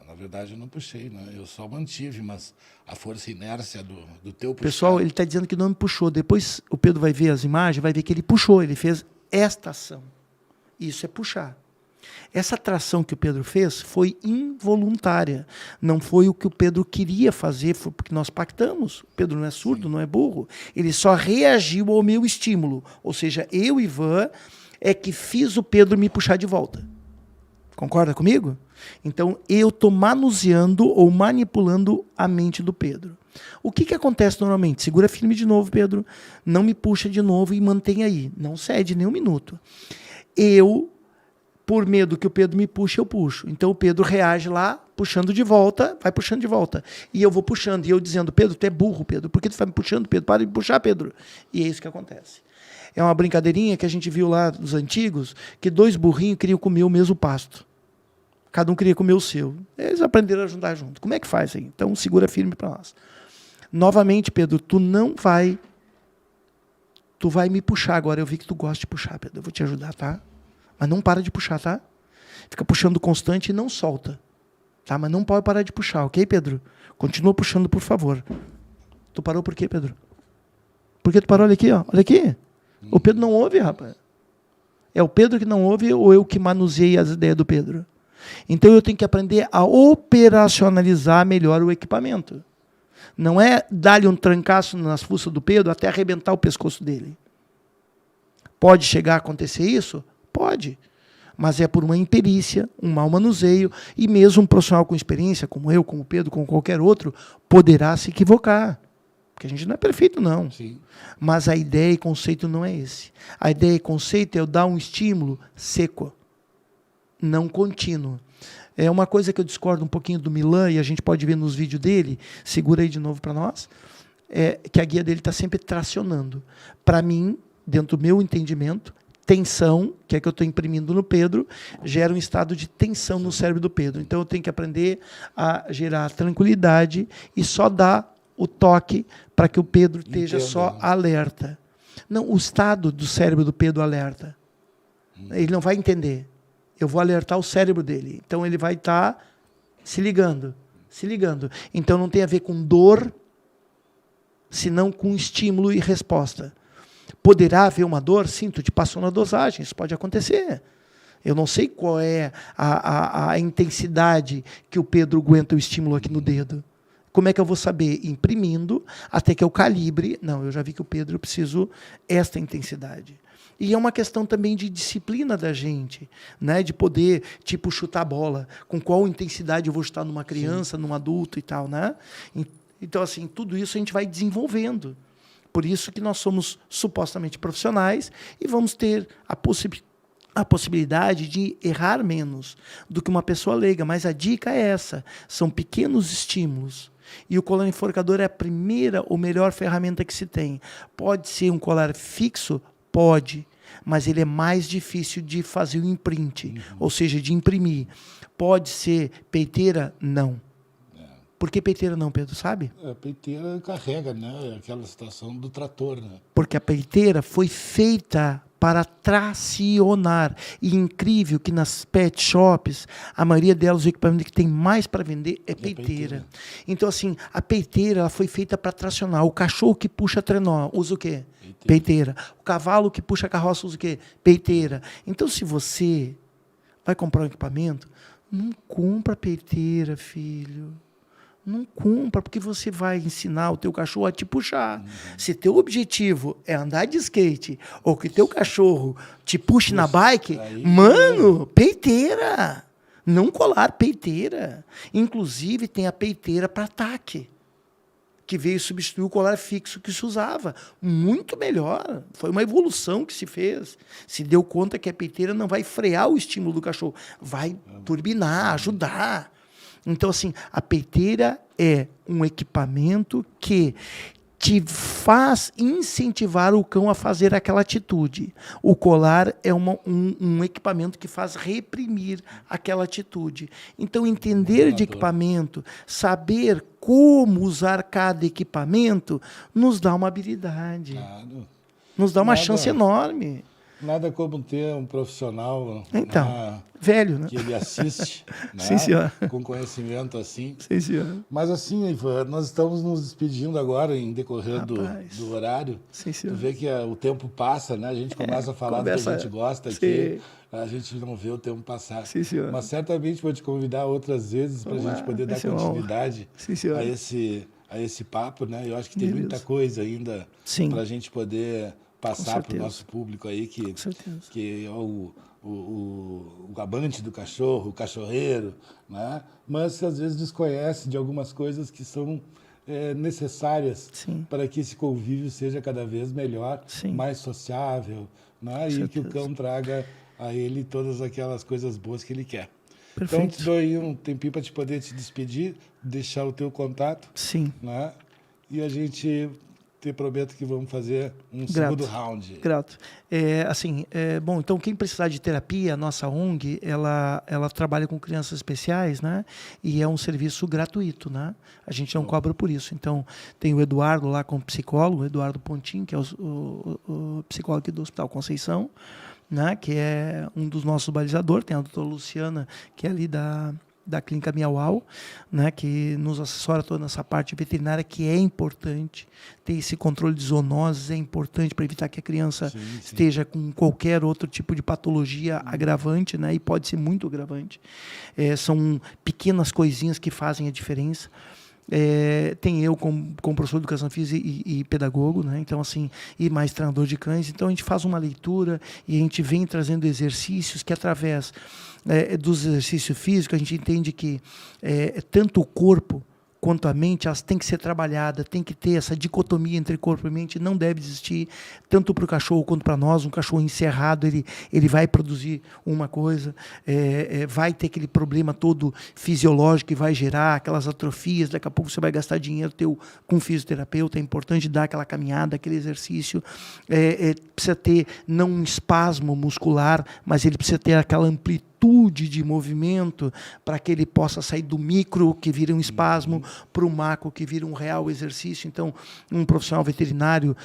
Na verdade, eu não puxei, né? Eu só mantive, mas a força e inércia do teu puxar... Pessoal, ele está dizendo que não me puxou. Depois o Pedro vai ver as imagens, vai ver que ele puxou, ele fez esta ação. Isso é puxar. Essa tração que o Pedro fez foi involuntária. Não foi o que o Pedro queria fazer, foi porque nós pactamos. O Pedro não é surdo, não é burro. Ele só reagiu ao meu estímulo. Ou seja, eu, Ivan, é que fiz o Pedro me puxar de volta. Concorda comigo? Então, eu estou manuseando ou manipulando a mente do Pedro. O que acontece normalmente? Segura firme de novo, Pedro. Não me puxa de novo e mantém aí. Não cede nem um minuto. Eu por medo que o Pedro me puxe, eu puxo. Então o Pedro reage lá, puxando de volta, vai puxando de volta. E eu vou puxando, e eu dizendo, Pedro, tu é burro, Pedro. Por que tu vai me puxando, Pedro? Para de me puxar, Pedro. E é isso que acontece. É uma brincadeirinha que a gente viu lá dos antigos, que 2 burrinhos queriam comer o mesmo pasto. Cada um queria comer o seu. Eles aprenderam a juntar junto. Como é que faz aí? Então segura firme para nós. Novamente, Pedro, tu vai me puxar agora. Eu vi que tu gosta de puxar, Pedro. Eu vou te ajudar, tá? Mas não para de puxar, tá? Fica puxando constante e não solta. Tá? Mas não pode parar de puxar, ok, Pedro? Continua puxando, por favor. Tu parou por quê, Pedro? Por que tu parou? Olha aqui, ó. Olha aqui. O Pedro não ouve, rapaz. É o Pedro que não ouve ou eu que manuseei as ideias do Pedro? Então eu tenho que aprender a operacionalizar melhor o equipamento. Não é dar-lhe um trancaço nas fuças do Pedro até arrebentar o pescoço dele. Pode chegar a acontecer isso? Pode. Mas é por uma imperícia, um mau manuseio, e mesmo um profissional com experiência, como eu, como o Pedro, como qualquer outro, poderá se equivocar. Porque a gente não é perfeito, não. Sim. Mas a ideia e conceito não é esse. A ideia e conceito é eu dar um estímulo seco, não contínuo. É uma coisa que eu discordo um pouquinho do Milan, e a gente pode ver nos vídeos dele, segura aí de novo para nós, é que a guia dele está sempre tracionando. Para mim, dentro do meu entendimento, tensão, que é que eu estou imprimindo no Pedro, gera um estado de tensão no cérebro do Pedro. Então eu tenho que aprender a gerar tranquilidade e só dar o toque para que o Pedro esteja só alerta. Não, o estado do cérebro do Pedro alerta. Ele não vai entender. Eu vou alertar o cérebro dele. Então ele vai estar se ligando. Então não tem a ver com dor, senão com estímulo e resposta. Poderá haver uma dor? Sim, tu te passou na dosagem, isso pode acontecer. Eu não sei qual é a intensidade que o Pedro aguenta o estímulo aqui no dedo. Como é que eu vou saber? Imprimindo, até que eu calibre. Não, eu já vi que o Pedro, eu preciso esta intensidade. E é uma questão também de disciplina da gente, né? De poder, tipo, chutar a bola. Com qual intensidade eu vou chutar numa criança, num adulto e tal, né? Então, assim, tudo isso a gente vai desenvolvendo. Por isso que nós somos supostamente profissionais e vamos ter a possibilidade de errar menos do que uma pessoa leiga. Mas a dica é essa, são pequenos estímulos. E o colar enforcador é a primeira ou melhor ferramenta que se tem. Pode ser um colar fixo? Pode, mas ele é mais difícil de fazer o imprint, ou seja, de imprimir. Pode ser peiteira? Não. Por que peiteira não, Pedro, sabe? A peiteira carrega, né? Aquela situação do trator, né? Porque a peiteira foi feita para tracionar. E incrível que nas pet shops, a maioria delas, o equipamento que tem mais para vender é peiteira. Então, assim, a peiteira ela foi feita para tracionar. O cachorro que puxa trenó usa o quê? Peiteira. O cavalo que puxa carroça usa o quê? Peiteira. Então, se você vai comprar um equipamento, não compra peiteira, filho. Não compra, porque você vai ensinar o teu cachorro a te puxar. Se teu objetivo é andar de skate, ou que teu cachorro te puxe na bike, mano, peiteira. Não colar, peiteira. Inclusive, tem a peiteira para ataque, que veio substituir o colar fixo que se usava. Muito melhor. Foi uma evolução que se fez. Se deu conta que a peiteira não vai frear o estímulo do cachorro, vai turbinar, ajudar. Então, assim, a peiteira é um equipamento que te faz incentivar o cão a fazer aquela atitude. O colar é um equipamento que faz reprimir aquela atitude. Então, entender de equipamento, saber como usar cada equipamento, nos dá uma habilidade. Claro. Nos dá uma chance enorme. Nada como ter um profissional velho, né? que ele assiste, né? Sim, senhor. Com conhecimento assim. Sim, senhor. Mas assim, Ivan, nós estamos nos despedindo agora em decorrer do horário. Sim, senhor. Tu vê que o tempo passa, né? A gente começa a falar do que a gente gosta aqui, a gente não vê o tempo passar. Sim, senhor. Mas certamente vou te convidar outras vezes para a gente poder dar continuidade a esse papo, né? Eu acho que tem muita coisa ainda para a gente poder passar para o nosso público aí, que é o amante do cachorro, o cachorreiro, né? Mas que às vezes desconhece de algumas coisas que são necessárias para que esse convívio seja cada vez melhor, mais sociável, né? E que o cão traga a ele todas aquelas coisas boas que ele quer. Perfeito. Então, te dou aí um tempinho para te poder te despedir, deixar o teu contato. Sim. Né? E a gente te prometo que vamos fazer um Grato. segundo round. Grato. Bom, então quem precisar de terapia, a nossa ONG, ela trabalha com crianças especiais, né? E é um serviço gratuito, né? A gente não cobra por isso. Então, tem o Eduardo lá como psicólogo, o Eduardo Pontin, que é o psicólogo aqui do Hospital Conceição, né? Que é um dos nossos balizadores. Tem a doutora Luciana, que é ali da Clínica Miauau, né, que nos assessora toda essa parte veterinária, que é importante. Ter esse controle de zoonoses é importante para evitar que a criança esteja com qualquer outro tipo de patologia agravante, né, e pode ser muito agravante. São pequenas coisinhas que fazem a diferença. Tem eu como professor de educação física e pedagogo, né? Então, assim, e mais treinador de cães. Então, a gente faz uma leitura e a gente vem trazendo exercícios que, através dos exercícios físicos, a gente entende que tanto o corpo quanto a mente, elas têm que ser trabalhadas, tem que ter essa dicotomia entre corpo e mente, não deve existir, tanto para o cachorro quanto para nós. Um cachorro encerrado, ele vai produzir uma coisa, vai ter aquele problema todo fisiológico que vai gerar aquelas atrofias, daqui a pouco você vai gastar dinheiro com um fisioterapeuta. É importante dar aquela caminhada, aquele exercício, precisa ter não um espasmo muscular, mas ele precisa ter aquela amplitude de movimento para que ele possa sair do micro, que vira um espasmo, para o macro, que vira um real exercício. Então, um profissional veterinário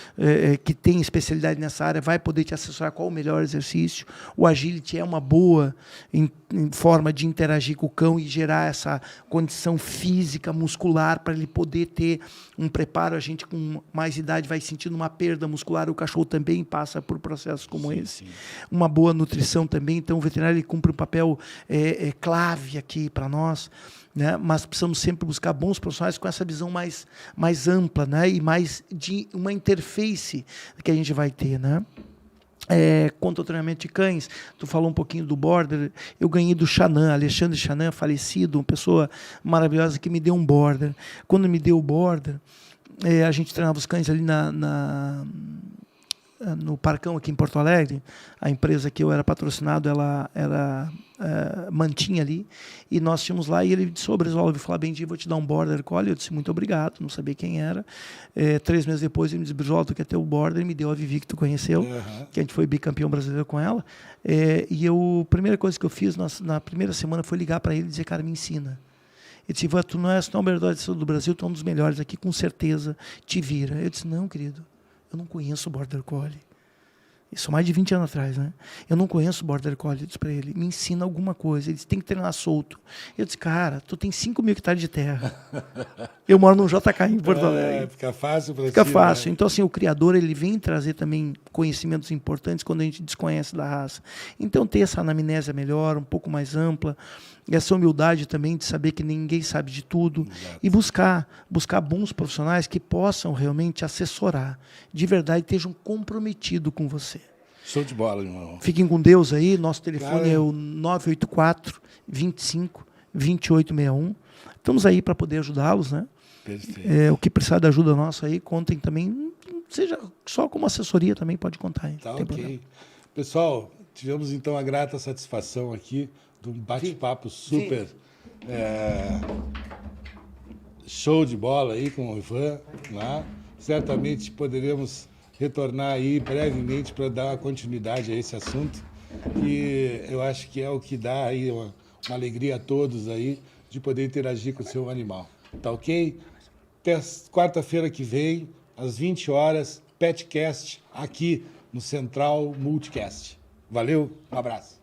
que tem especialidade nessa área vai poder te assessorar qual o melhor exercício. O agility é uma boa em forma de interagir com o cão e gerar essa condição física, muscular, para ele poder ter um preparo. A gente, com mais idade, vai sentindo uma perda muscular. O cachorro também passa por processos como esse. Uma boa nutrição também. Então, o veterinário ele cumpre um papel clave aqui para nós, né? Mas precisamos sempre buscar bons profissionais com essa visão mais ampla, né? E mais de uma interface que a gente vai ter, né? Quanto ao treinamento de cães, tu falou um pouquinho do border. Eu ganhei do Xanã, Alexandre Xanã, falecido, uma pessoa maravilhosa que me deu um border. Quando me deu o border, a gente treinava os cães ali no Parcão, aqui em Porto Alegre. A empresa que eu era patrocinado, ela mantinha ali, e nós tínhamos lá, e ele disse: ô Brizola, falar bem de, vou te dar um border collie. Eu disse: muito obrigado, não sabia quem era. 3 meses depois ele me disse: Brizola, tu quer ter o border? Ele me deu a Vivi, que tu conheceu, que a gente foi bicampeão brasileiro com ela. E a primeira coisa que eu fiz na primeira semana foi ligar para ele e dizer: cara, me ensina. Ele disse: Ivan, tu não és o melhor do Brasil, tu é um dos melhores aqui, com certeza te vira. Eu disse: não, querido, eu não conheço o border collie. Isso mais de 20 anos atrás, né? Eu não conheço o border collie. Eu disse para ele: me ensina alguma coisa. Ele disse: tem que treinar solto. Eu disse: cara, tu tem 5.000 hectares de terra. Eu moro no JK em Porto Alegre. Fica fácil para ti. Fica fácil. Né? Então, assim, o criador, ele vem trazer também conhecimentos importantes quando a gente desconhece da raça. Então, ter essa anamnésia melhor, um pouco mais ampla, essa humildade também de saber que ninguém sabe de tudo. Exato. E buscar bons profissionais que possam realmente assessorar, de verdade, estejam comprometidos com você. Show de bola, irmão. Fiquem com Deus aí. Nosso telefone é o 984 25 2861. Estamos aí para poder ajudá-los, né? Perfeito. O que precisar de ajuda nossa aí, contem também. Seja só como assessoria também, pode contar aí. Tá, ok. Pessoal, tivemos então a grata satisfação aqui de um bate-papo super show de bola aí com o Ivan, né? Certamente poderemos retornar aí brevemente para dar uma continuidade a esse assunto, que eu acho que é o que dá aí uma alegria a todos aí de poder interagir com o seu animal. Tá ok? Até quarta-feira que vem, às 20 horas, Petcast, aqui no Central Multicast. Valeu, um abraço.